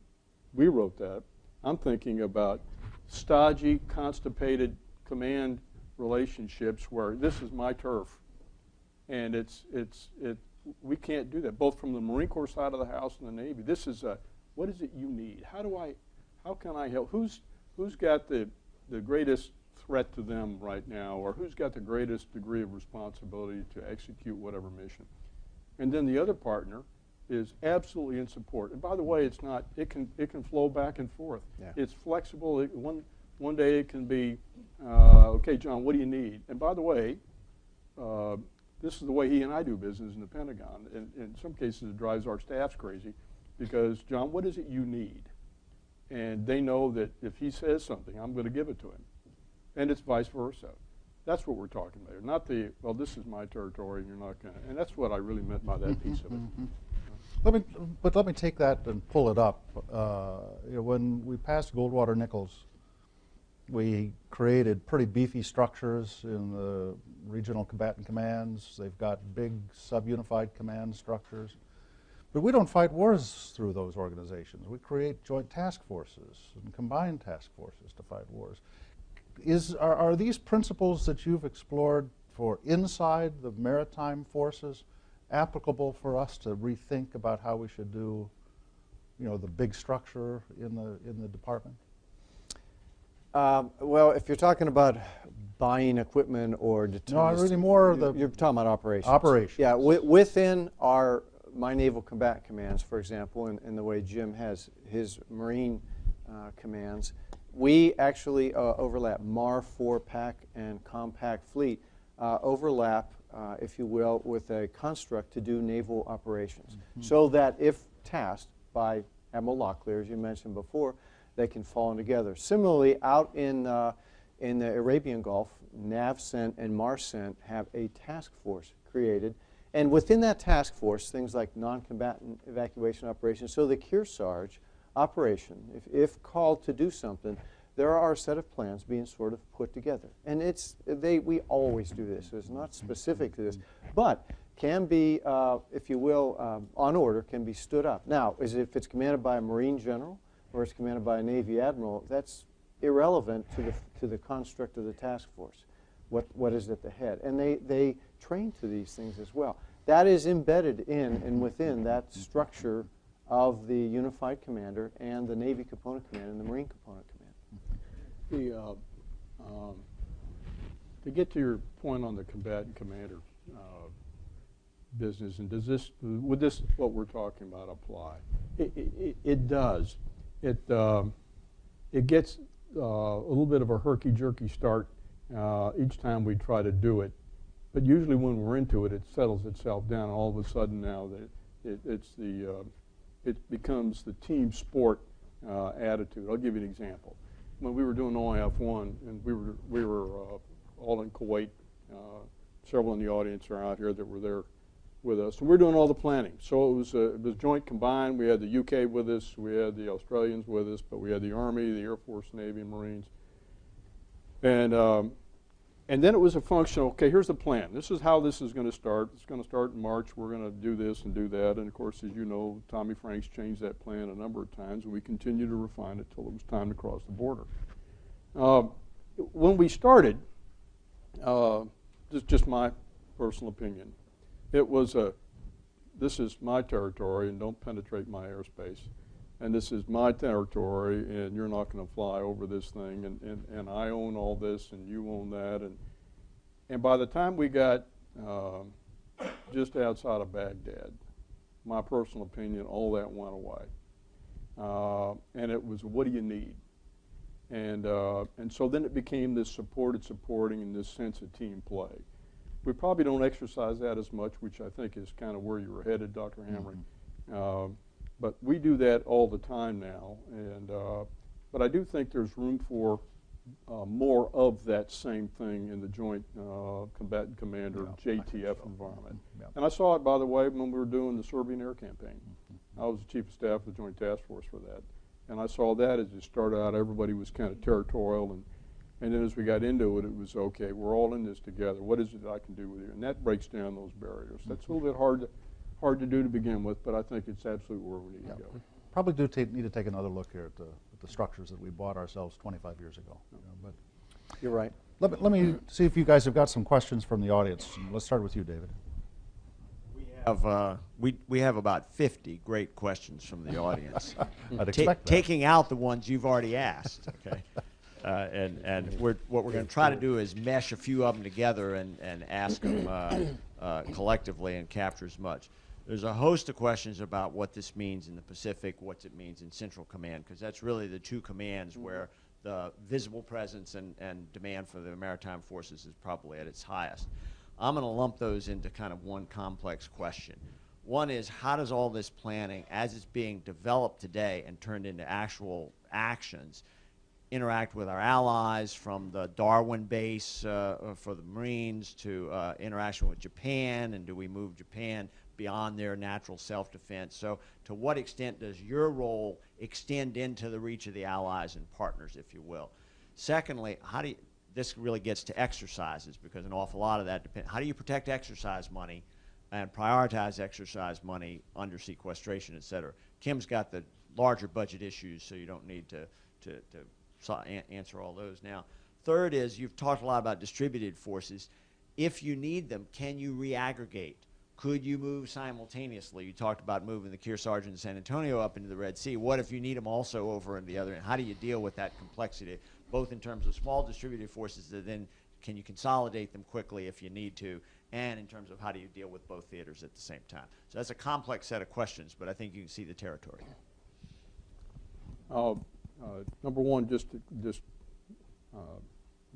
we wrote that, I'm thinking about stodgy, constipated command relationships where this is my turf, and we can't do that. Both from the Marine Corps side of the house and the Navy, this is what is it you need? How can I help? Who's got the greatest threat to them right now, or who's got the greatest degree of responsibility to execute whatever mission? And then the other partner is absolutely in support. And by the way, it's not. It can flow back and forth. Yeah. It's flexible. One day it can be, okay, John, what do you need? And by the way, this is the way he and I do business in the Pentagon. And in some cases, it drives our staffs crazy, because John, what is it you need? And they know that if he says something, I'm going to give it to him. And it's vice versa. That's what we're talking about. Not the, well, this is my territory and you're not going to. And that's what I really meant by that piece of it. Let me take that and pull it up. When we passed Goldwater-Nichols, we created pretty beefy structures in the regional combatant commands. They've got big sub-unified command structures. But we don't fight wars through those organizations. We create joint task forces and combined task forces to fight wars. Are these principles that you've explored for inside the maritime forces applicable for us to rethink about how we should do, the big structure in the department? Well, if you're talking about buying equipment or no, really more you're talking about operations. Operations. Yeah, within my naval combat commands, for example, and the way Jim has his Marine commands, we actually overlap. MAR 4-pack and compact fleet overlap, if you will, with a construct to do naval operations. So that if tasked by Admiral Locklear, as you mentioned before, they can fall in together. Similarly, out in the Arabian Gulf, NAVCENT and MARCENT have a task force created. And within that task force, things like non-combatant evacuation operations, so the Kearsarge operation, if called to do something, there are a set of plans being sort of put together. And we always do this. It's not specific to this, but can be, if you will, on order, can be stood up. Now, if it's commanded by a Marine general or it's commanded by a Navy admiral, that's irrelevant to the construct of the task force. What is at the head? And they train to these things as well. That is embedded in and within that structure of the unified commander and the Navy component command and the Marine component command. To get to your point on the combatant commander business, and would this what we're talking about apply? It does. It gets a little bit of a herky-jerky start each time we try to do it, but usually when we're into it, it settles itself down. And all of a sudden now that it becomes the team sport attitude. I'll give you an example. When we were doing OIF-1, and we were all in Kuwait, several in the audience are out here that were there with us. So we're doing all the planning. So it was joint combined. We had the UK with us, we had the Australians with us, but we had the Army, the Air Force, Navy, and Marines. And then it was a function of, okay, here's the plan. This is how this is going to start. It's going to start in March. We're going to do this and do that. And of course, as you know, Tommy Franks changed that plan a number of times, and we continued to refine it until it was time to cross the border. When we started, just my personal opinion, it was this is my territory and don't penetrate my airspace. And this is my territory and you're not going to fly over this thing, and I own all this and you own that. And by the time we got just outside of Baghdad, my personal opinion, all that went away. And it was, what do you need? And so then it became this supporting and this sense of team play. We probably don't exercise that as much, which I think is kind of where you were headed, Dr. Hamrick. But we do that all the time now. But I do think there's room for more of that same thing in the Joint Combatant Commander, JTF environment. And I saw it, by the way, when we were doing the Serbian air campaign. I was the Chief of Staff of the Joint Task Force for that. And I saw that as it started out, everybody was kind of territorial, and then as we got into it, it was, okay, we're all in this together. What is it that I can do with you? And that breaks down those barriers. That's a little bit hard to do to begin with, but I think it's absolutely where we need to go. Probably do need to take another look here at the structures that we bought ourselves 25 years ago. But You're right. let me see if you guys have got some questions from the audience. Let's start with you, David. We have about 50 great questions from the audience. I'd expect that. Taking out the ones you've already asked, okay? And what we're going to try to do is mesh a few of them together and ask them collectively and capture as much. There's a host of questions about what this means in the Pacific, what it means in Central Command, because that's really the two commands where the visible presence and demand for the maritime forces is probably at its highest. I'm going to lump those into kind of one complex question. One is, how does all this planning, as it's being developed today and turned into actual actions, interact with our allies, from the Darwin base for the Marines to interaction with Japan, and do we move Japan beyond their natural self-defense? So to what extent does your role extend into the reach of the allies and partners, if you will? Secondly, this really gets to exercises, because an awful lot of that depends. How do you protect exercise money and prioritize exercise money under sequestration, et cetera? Kim's got the larger budget issues, so you don't need to answer all those now. Third is, you've talked a lot about distributed forces. If you need them, can you re-aggregate? Could you move simultaneously? You talked about moving the Kearsarge and San Antonio up into the Red Sea. What if you need them also over in the other end? How do you deal with that complexity, both in terms of small distributed forces that then can you consolidate them quickly if you need to, and in terms of how do you deal with both theaters at the same time? So that's a complex set of questions, but I think you can see the territory. Number one, just a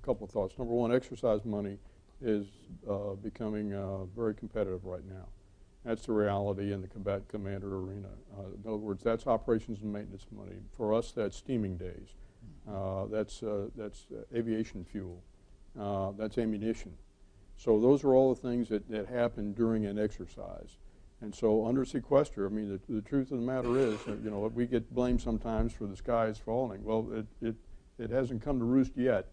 couple of thoughts. Number one, exercise money is becoming very competitive right now. That's the reality in the combatant commander arena. In other words, that's operations and maintenance money. For us, that's steaming days. That's aviation fuel. That's ammunition. So those are all the things that happen during an exercise. And so under sequester, I mean, the truth of the matter is, you know, we get blamed sometimes for the skies falling. Well, it hasn't come to roost yet,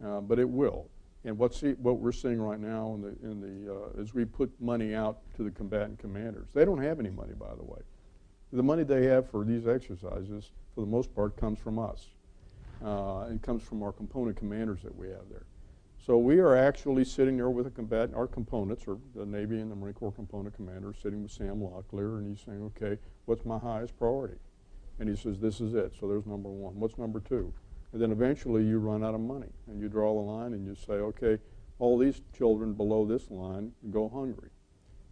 but it will. And what we're seeing right now as we put money out to the combatant commanders, they don't have any money, by the way. The money they have for these exercises, for the most part, comes from us. It comes from our component commanders that we have there. So we are actually sitting there with a combatant, our components, or the Navy and the Marine Corps component commander, sitting with Sam Locklear, and he's saying, okay, what's my highest priority? And he says, this is it. So there's number one. What's number two? And then eventually you run out of money, and you draw the line, and you say, okay, all these children below this line go hungry.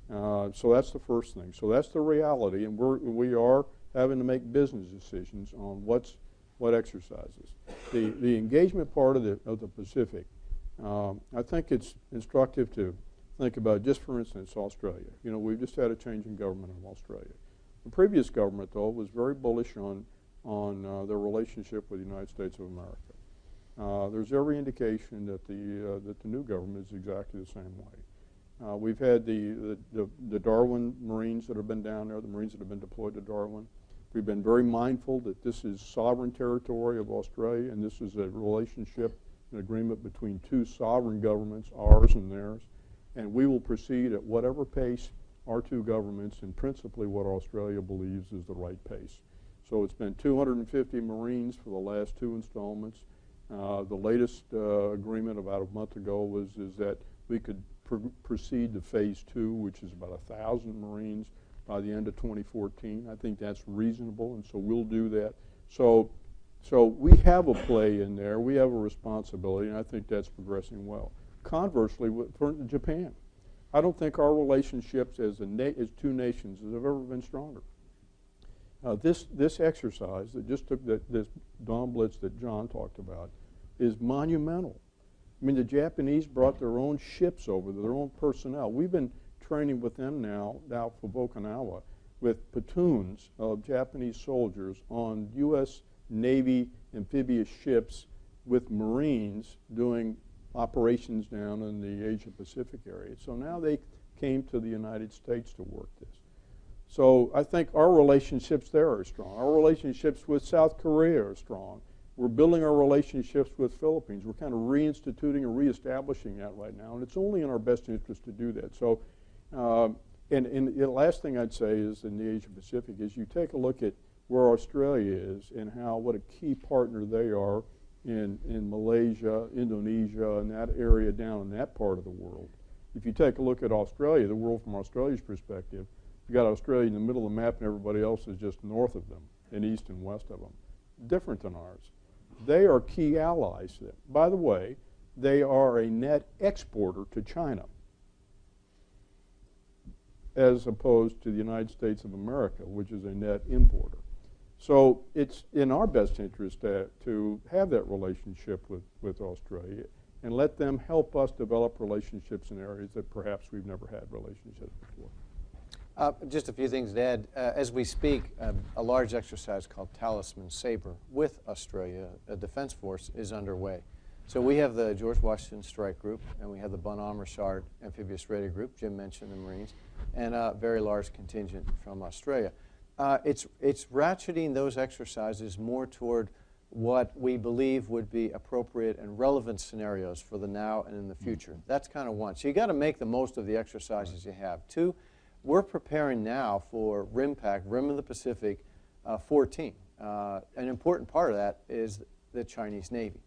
So that's the first thing. So that's the reality, and we are having to make business decisions on what exercises. The engagement part of the Pacific, I think it's instructive to think about, just for instance, Australia. You know, we've just had a change in government in Australia. The previous government, though, was very bullish on their relationship with the United States of America. There's every indication that the new government is exactly the same way. We've had the Darwin Marines that have been down there, the Marines that have been deployed to Darwin. We've been very mindful that this is sovereign territory of Australia, and this is a relationship, an agreement between two sovereign governments, ours and theirs, and we will proceed at whatever pace our two governments, and principally what Australia believes is the right pace. So it's been 250 Marines for the last two installments. The latest agreement about a month ago is that we could proceed to phase 2, which is about 1,000 Marines by the end of 2014. I think that's reasonable, and so we'll do that. So we have a play in there. We have a responsibility, and I think that's progressing well. Conversely, for Japan, I don't think our relationships as two nations have ever been stronger. This exercise that just took this Dawn Blitz that John talked about is monumental. I mean, the Japanese brought their own ships over, their own personnel. We've been training with them now for Okinawa, with platoons of Japanese soldiers on U.S. Navy amphibious ships with Marines doing operations down in the Asia-Pacific area. So now they came to the United States to work this. So I think our relationships there are strong. Our relationships with South Korea are strong. We're building our relationships with Philippines. We're kind of reinstituting and reestablishing that right now, and it's only in our best interest to do that. So, and the last thing I'd say is in the Asia-Pacific is you take a look at where Australia is and what a key partner they are in Malaysia, Indonesia, and that area down in that part of the world. If you take a look at Australia, the world from Australia's perspective, you got Australia in the middle of the map and everybody else is just north of them and east and west of them. Different than ours. They are key allies. By the way, they are a net exporter to China as opposed to the United States of America, which is a net importer. So it's in our best interest to have that relationship with Australia and let them help us develop relationships in areas that perhaps we've never had relationships before. Just a few things to add. As we speak, a large exercise called Talisman Sabre with Australia, a defense force, is underway. So we have the George Washington Strike Group, and we have the Bun Amershart Amphibious Radar Group. Jim mentioned the Marines, and a very large contingent from Australia. It's ratcheting those exercises more toward what we believe would be appropriate and relevant scenarios for the now and in the future. That's kind of one. So you got to make the most of the exercises you have. Two, we're preparing now for RIMPAC, Rim of the Pacific 14. An important part of that is the Chinese Navy,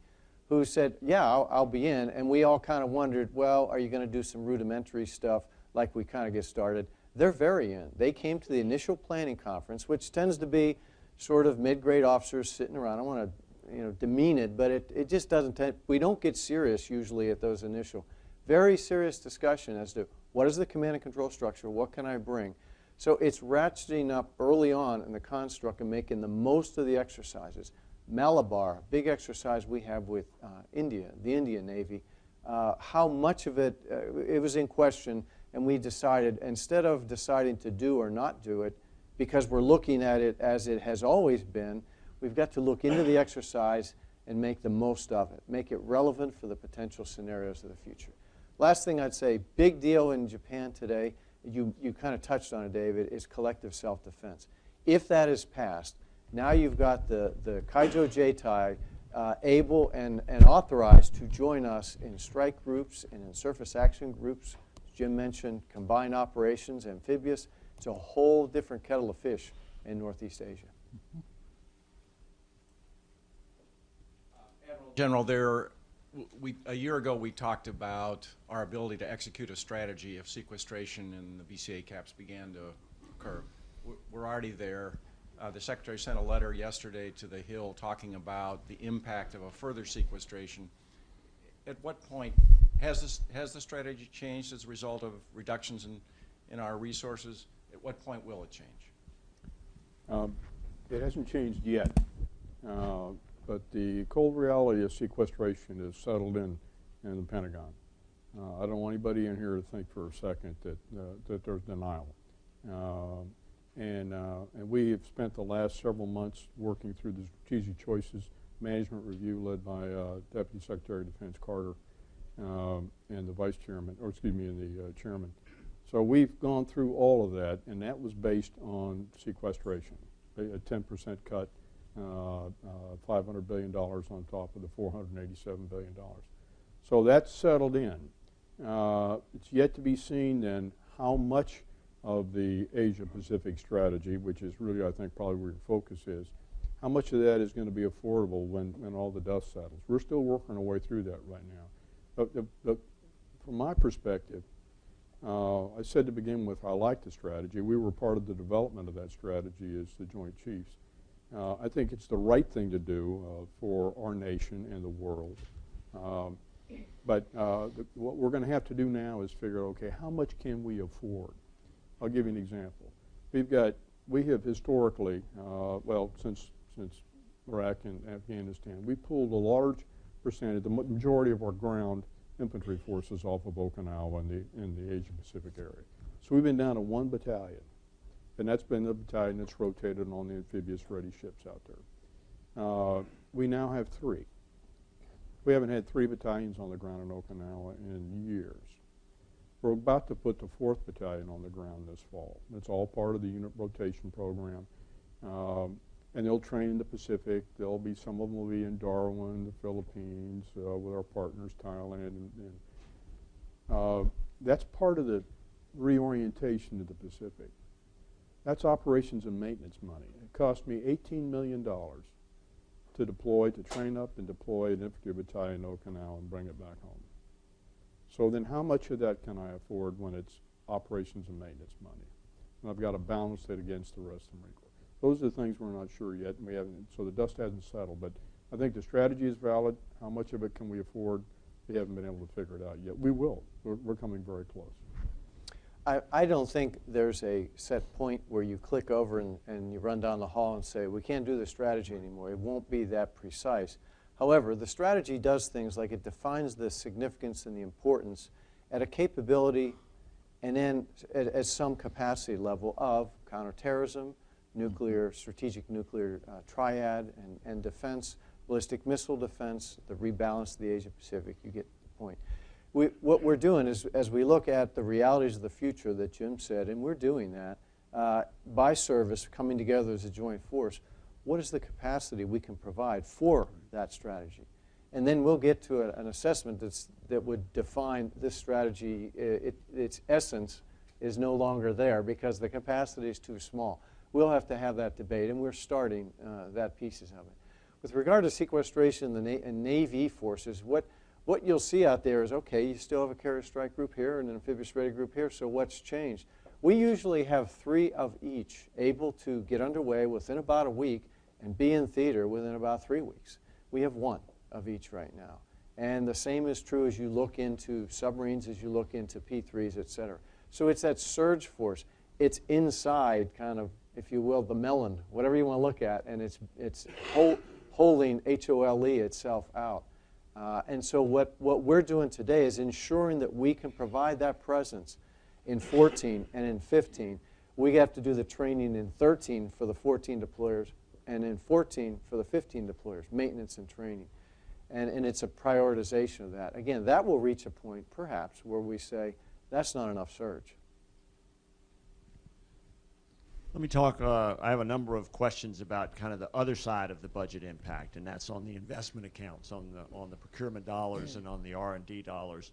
who said, yeah, I'll be in. And we all kind of wondered, well, are you going to do some rudimentary stuff like we kind of get started? They're very in. They came to the initial planning conference, which tends to be sort of mid-grade officers sitting around. I don't want to demean it, but it just doesn't tend, we don't get serious usually at those initial. Very serious discussion as to what is the command and control structure, what can I bring? So it's ratcheting up early on in the construct and making the most of the exercises. Malabar, big exercise we have with India, the Indian Navy, how much of it, it was in question, and we decided, instead of deciding to do or not do it, because we're looking at it as it has always been, we've got to look into the exercise and make the most of it, make it relevant for the potential scenarios of the future. Last thing I'd say, big deal in Japan today, you kind of touched on it, David, is collective self-defense. If that is passed, now you've got the Kaijo Jeitai able and authorized to join us in strike groups and in surface action groups. As Jim mentioned, combined operations, amphibious. It's a whole different kettle of fish in Northeast Asia. General, a year ago we talked about our ability to execute a strategy if sequestration and the BCA caps began to occur. We're already there. The Secretary sent a letter yesterday to the Hill talking about the impact of a further sequestration. At what point Has the strategy changed as a result of reductions in our resources? At what point will it change? It hasn't changed yet, but the cold reality of sequestration is settled in the Pentagon. I don't want anybody in here to think for a second that there's denial. And we have spent the last several months working through the strategic choices management review led by Deputy Secretary of Defense Carter and the Vice Chairman, or excuse me, and the Chairman. So we've gone through all of that, and that was based on sequestration, a 10% cut, $500 billion on top of the $487 billion. So that's settled in. It's yet to be seen then how much of the Asia-Pacific strategy, which is really, I think, probably where your focus is, how much of that is going to be affordable when all the dust settles. We're still working our way through that right now. But from my perspective, I said to begin with, I like the strategy. We were part of the development of that strategy as the Joint Chiefs. I think it's the right thing to do for our nation and the world. But what we're going to have to do now is figure out, okay, how much can we afford? I'll give you an example. We have historically, well, since Iraq and Afghanistan, we pulled a large percentage, the majority of our ground infantry forces off of Okinawa in the Asia-Pacific area. So we've been down to 1 battalion, and that's been the battalion that's rotated on the amphibious-ready ships out there. We now have 3. We haven't had 3 battalions on the ground in Okinawa in years. We're about to put the 4th battalion on the ground this fall. It's all part of the unit rotation program. And they'll train in the Pacific. Some of them will be in Darwin, the Philippines, with our partners, Thailand. And that's part of the reorientation to the Pacific. That's operations and maintenance money. It cost me $18 million to deploy, to train up and deploy an infantry battalion in Okinawa and bring it back home. So then how much of that can I afford when it's operations and maintenance money? And I've got to balance that against the rest of the Marine Corps. Those are the things we're not sure yet, and we haven't, so the dust hasn't settled. But I think the strategy is valid. How much of it can we afford? We haven't been able to figure it out yet. We will. We're coming very close. I don't think there's a set point where you click over and you run down the hall and say, we can't do the strategy anymore. It won't be that precise. However, the strategy does things like it defines the significance and the importance at a capability and then at some capacity level of counterterrorism, nuclear, strategic nuclear triad, and defense, ballistic missile defense, the rebalance of the Asia-Pacific. You get the point. What we're doing is, as we look at the realities of the future that Jim said, and we're doing that, by service, coming together as a joint force, what is the capacity we can provide for that strategy? And then we'll get to an assessment that would define this strategy. Its essence is no longer there because the capacity is too small. We'll have to have that debate, and we're starting that pieces of it. With regard to sequestration and Navy forces, what you'll see out there is, okay, you still have a carrier strike group here and an amphibious ready group here, so what's changed? We usually have 3 of each able to get underway within about a week and be in theater within about 3 weeks. We have 1 of each right now. And the same is true as you look into submarines, as you look into P3s, et cetera. So it's that surge force. It's inside kind of, if you will, the melon, whatever you want to look at, and it's holding HOLE itself out. And so what we're doing today is ensuring that we can provide that presence in 14 and in 15. We have to do the training in 13 for the 14 deployers and in 14 for the 15 deployers, maintenance and training. And it's a prioritization of that. Again, that will reach a point, perhaps, where we say, that's not enough surge. Let me talk, I have a number of questions about kind of the other side of the budget impact, and that's on the investment accounts, on the procurement dollars and on the R&D dollars.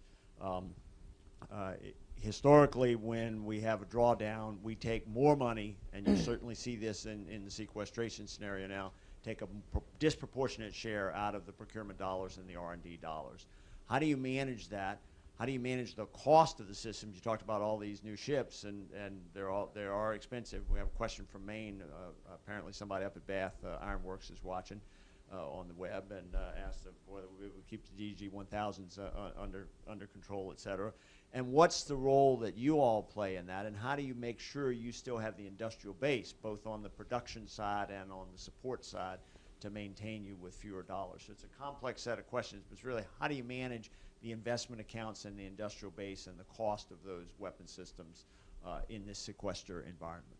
Historically, when we have a drawdown, we take more money, and you certainly see this in the sequestration scenario now, take a disproportionate share out of the procurement dollars and the R&D dollars. How do you manage that? How do you manage the cost of the systems? You talked about all these new ships, and they are expensive. We have a question from Maine. Apparently somebody up at Bath Iron Works is watching. on the web and asked them whether we would keep the DG 1000s under control, et cetera. And what's the role that you all play in that, and how do you make sure you still have the industrial base, both on the production side and on the support side, to maintain you with fewer dollars? So it's a complex set of questions, but it's really how do you manage the investment accounts and the industrial base and the cost of those weapon systems in this sequester environment?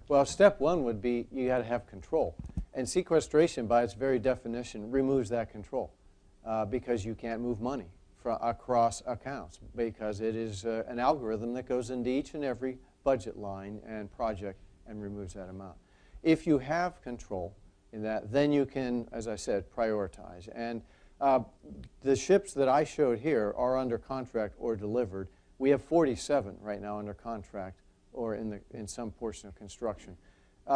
Well, step one would be you got to have control. And sequestration, by its very definition, removes that control because you can't move money across accounts because it is an algorithm that goes into each and every budget line and project and removes that amount. If you have control in that, then you can, as I said, prioritize. And the ships that I showed here are under contract or delivered. We have 47 right now under contract or in some portion of construction.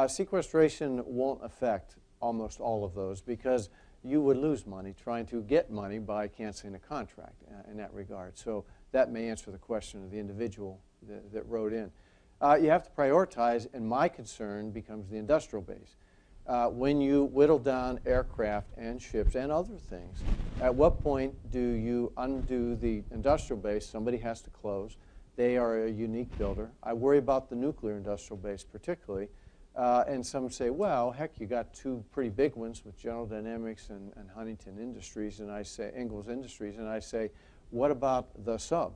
Sequestration won't affect almost all of those because you would lose money trying to get money by canceling a contract in that regard. So that may answer the question of the individual that wrote in. You have to prioritize, and my concern becomes the industrial base. When you whittle down aircraft and ships and other things, at what point do you undo the industrial base? Somebody has to close. They are a unique builder. I worry about the nuclear industrial base particularly. And some say, well, heck, you got two pretty big ones with General Dynamics and Huntington Industries, and I say, Ingalls Industries, and I say, what about the sub?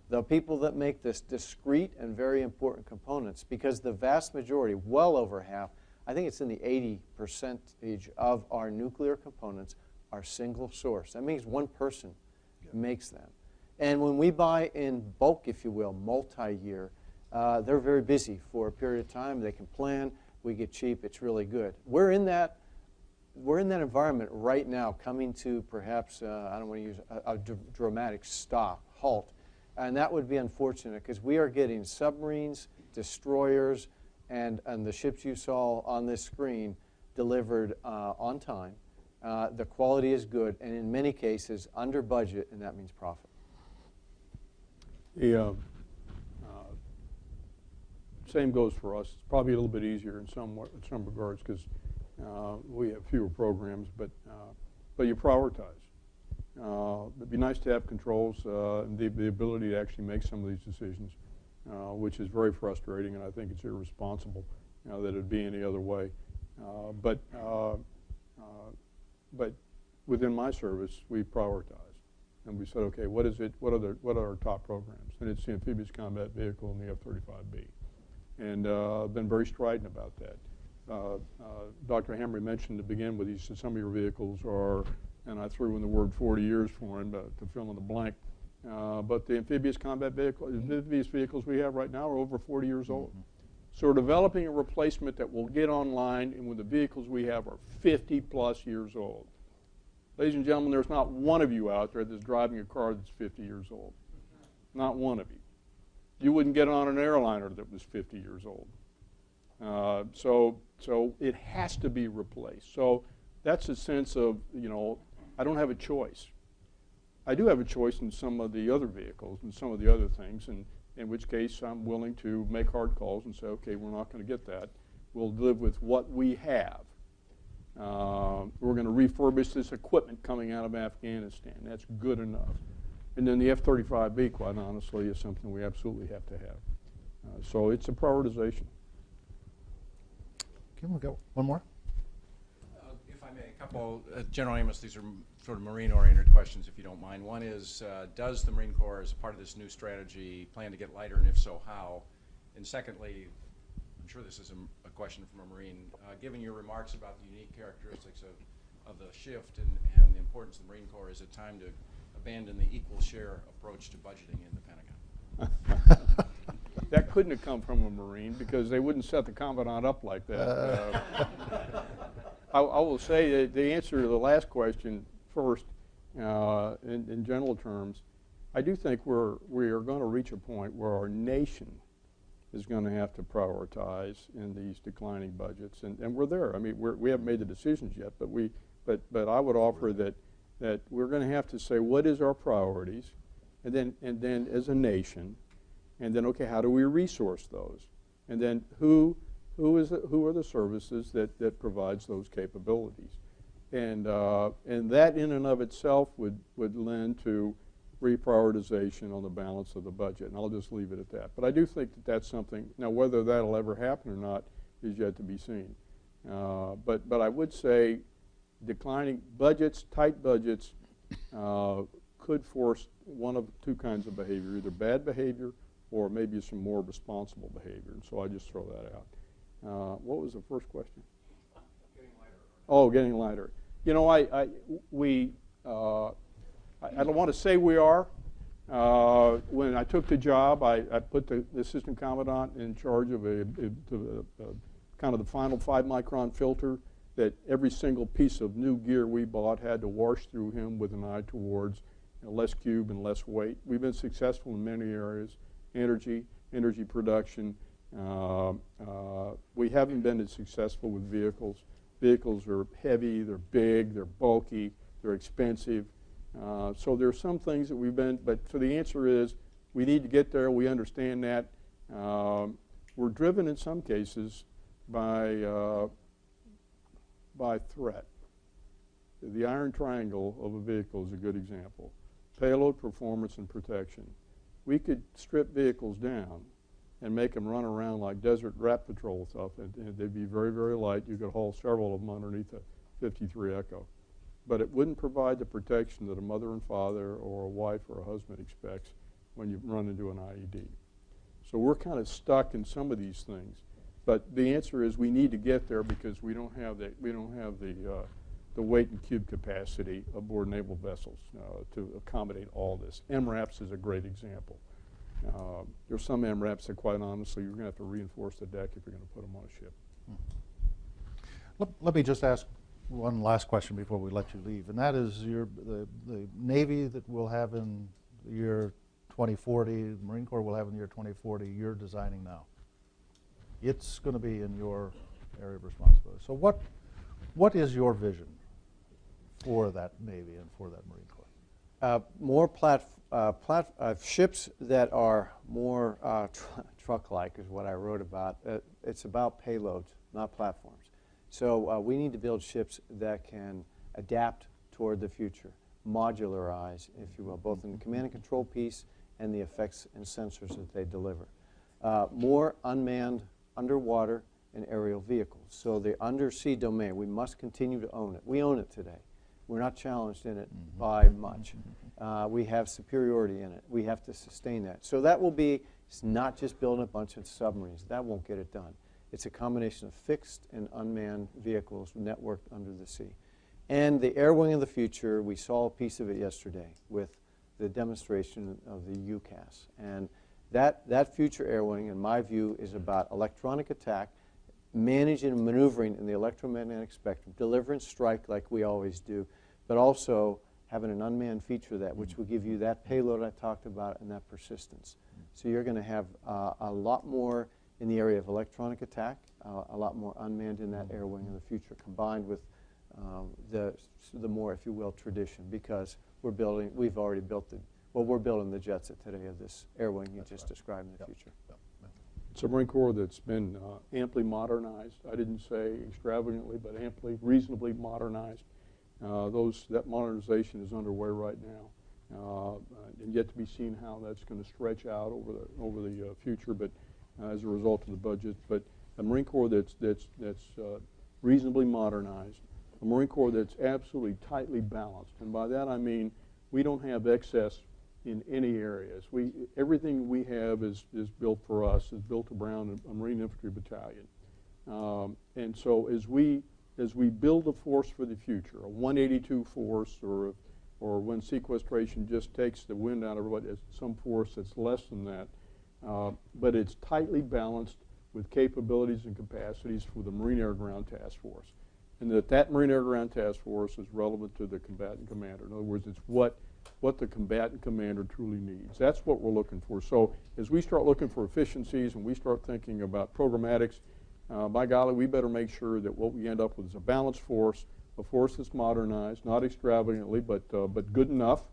The people that make this discrete and very important components, because the vast majority, well over half, I think it's in the 80% of our nuclear components are single source. That means one person makes them. And when we buy in bulk, if you will, multi-year, they're very busy for a period of time. They can plan. We get cheap. It's really good. We're in that environment right now, coming to perhaps, I don't want to use a dramatic halt. And that would be unfortunate because we are getting submarines, destroyers, and the ships you saw on this screen delivered on time. The quality is good, and in many cases under budget, and that means profit. Same goes for us. It's probably a little bit easier in some regards because we have fewer programs, but you prioritize. It'd be nice to have controls and the ability to actually make some of these decisions, which is very frustrating, and I think it's irresponsible that it'd be any other way. But within my service, we prioritize, and we said, okay, what is it? What are our top programs? And it's the amphibious combat vehicle and the F-35B. And I've been very strident about that. Dr. Hamry mentioned to begin with, he said some of your vehicles are, and I threw in the word 40 years for him to fill in the blank, but the amphibious vehicles we have right now are over 40 years old. So we're developing a replacement that will get online, and when the vehicles we have are 50 plus years old. Ladies and gentlemen, there's not one of you out there that's driving a car that's 50 years old. Not one of you. You wouldn't get on an airliner that was 50 years old. So it has to be replaced. So that's a sense of, I don't have a choice. I do have a choice in some of the other vehicles and some of the other things, and in which case I'm willing to make hard calls and say, okay, we're not going to get that. We'll live with what we have. We're going to refurbish this equipment coming out of Afghanistan. That's good enough. And then the F-35B, quite honestly, is something we absolutely have to have. So it's a prioritization. Okay, we'll go one more. If I may, a couple, General Amos, these are sort of marine-oriented questions, if you don't mind. One is, does the Marine Corps, as part of this new strategy, plan to get lighter, and if so, how? And secondly, I'm sure this is a question from a Marine, given your remarks about the unique characteristics of the shift and the importance of the Marine Corps, is it time to abandon the equal share approach to budgeting in the Pentagon? That couldn't have come from a Marine because they wouldn't set the Commandant up like that. I will say that the answer to the last question first, in general terms, I do think we are going to reach a point where our nation is going to have to prioritize in these declining budgets, and we're there. I mean, we haven't made the decisions yet, but I would offer that we're going to have to say what is our priorities, and then as a nation, and then okay, how do we resource those, and then who are the services that provides those capabilities, And that in and of itself would lend to reprioritization on the balance of the budget, and I'll just leave it at that. But I do think that that's something, now whether that'll ever happen or not is yet to be seen. But I would say declining budgets, tight budgets, could force one of two kinds of behavior, either bad behavior or maybe some more responsible behavior, and so I just throw that out. What was the first question? Getting lighter. Oh, getting lighter. You know, I don't want to say we are. When I took the job, I put the assistant commandant in charge of kind of the final 5-micron filter that every single piece of new gear we bought had to wash through him with an eye towards less cube and less weight. We've been successful in many areas, energy production. We haven't been as successful with vehicles. Vehicles are heavy, they're big, they're bulky, they're expensive. So there are some things that we've been, but so the answer is we need to get there. We understand that. We're driven in some cases by threat. The iron triangle of a vehicle is a good example. Payload, performance, and protection. We could strip vehicles down and make them run around like desert rat patrol stuff, and they'd be very, very light. You could haul several of them underneath a 53 Echo. But it wouldn't provide the protection that a mother and father or a wife or a husband expects when you run into an IED. So we're kind of stuck in some of these things. But the answer is we need to get there because we don't have the weight and cube capacity aboard naval vessels to accommodate all this. MRAPs is a great example. There's some MRAPs that, quite honestly, you're going to have to reinforce the deck if you're going to put them on a ship. Let me just ask one last question before we let you leave, and that is the Navy that we'll have in the year 2040, the Marine Corps will have in the year 2040, you're designing now. It's going to be in your area of responsibility. So what is your vision for that Navy and for that Marine Corps? More ships that are more truck-like is what I wrote about. It's about payloads, not platforms. So we need to build ships that can adapt toward the future, modularize, if you will, both in the command and control piece and the effects and sensors that they deliver. More unmanned underwater and aerial vehicles. So the undersea domain, we must continue to own it. We own it today. We're not challenged in it by much. We have superiority in it. We have to sustain that. So that will be, it's not just building a bunch of submarines. That won't get it done. It's a combination of fixed and unmanned vehicles networked under the sea. And the air wing of the future, we saw a piece of it yesterday with the demonstration of the UCAS. And that future air wing, in my view, is about electronic attack, managing and maneuvering in the electromagnetic spectrum, deliver and strike like we always do, but also having an unmanned feature of that, which will give you that payload I talked about and that persistence. So you're going to have a lot more in the area of electronic attack, a lot more unmanned in that air wing in the future, combined with the more, if you will, tradition, because we've already built we're building the jets today of this air wing you just described in the future. It's a Marine Corps that's been amply modernized. I didn't say extravagantly, but amply, reasonably modernized. That modernization is underway right now, and yet to be seen how that's going to stretch out over the future. But as a result of the budget, but a Marine Corps that's reasonably modernized, a Marine Corps that's absolutely tightly balanced, and by that I mean we don't have excess in any areas. Everything we have is built for us, is built around a Marine Infantry battalion. And so as we build a force for the future, a 182 force, or when sequestration just takes the wind out of everybody, some force that's less than that, but it's tightly balanced with capabilities and capacities for the Marine Air Ground Task Force. And that Marine Air Ground Task Force is relevant to the combatant commander. In other words, it's what the combatant commander truly needs. That's what we're looking for. So as we start looking for efficiencies and we start thinking about programmatics, by golly, we better make sure that what we end up with is a balanced force, a force that's modernized, not extravagantly, but good enough,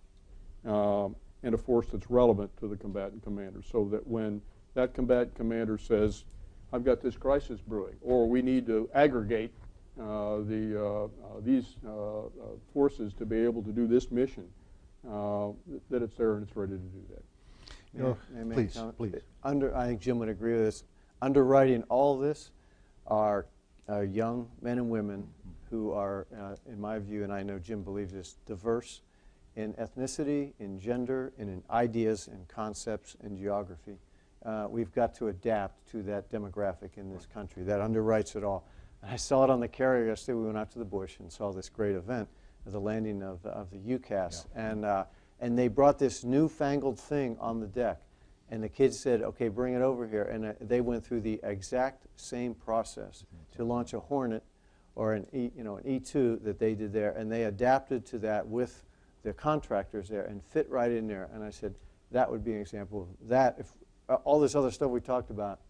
and a force that's relevant to the combatant commander, so that when that combatant commander says, I've got this crisis brewing, or we need to aggregate these forces to be able to do this mission, that it's there and it's ready to do that. May I make a Please, comment? please. I think Jim would agree with this. Underwriting all this are young men and women who are, in my view, and I know Jim believes this, diverse in ethnicity, in gender, and in ideas and concepts and geography. We've got to adapt to that demographic in this country. That underwrites it all. And I saw it on the carrier yesterday. We went out to the bush and saw this great event, the landing of the UCAS. Yeah. And they brought this newfangled thing on the deck. And the kids said, okay, bring it over here. And they went through the exact same process to launch a Hornet or an E-2 that they did there. And they adapted to that with the contractors there and fit right in there. And I said, that would be an example of that. If all this other stuff we talked about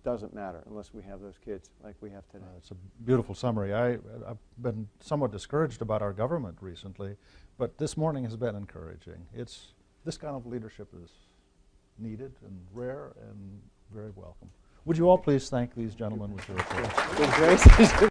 doesn't matter unless we have those kids like we have today. It's a beautiful summary. I've been somewhat discouraged about our government recently, but this morning has been encouraging. This kind of leadership is needed and rare and very welcome. Would you all please thank these gentlemen with your applause?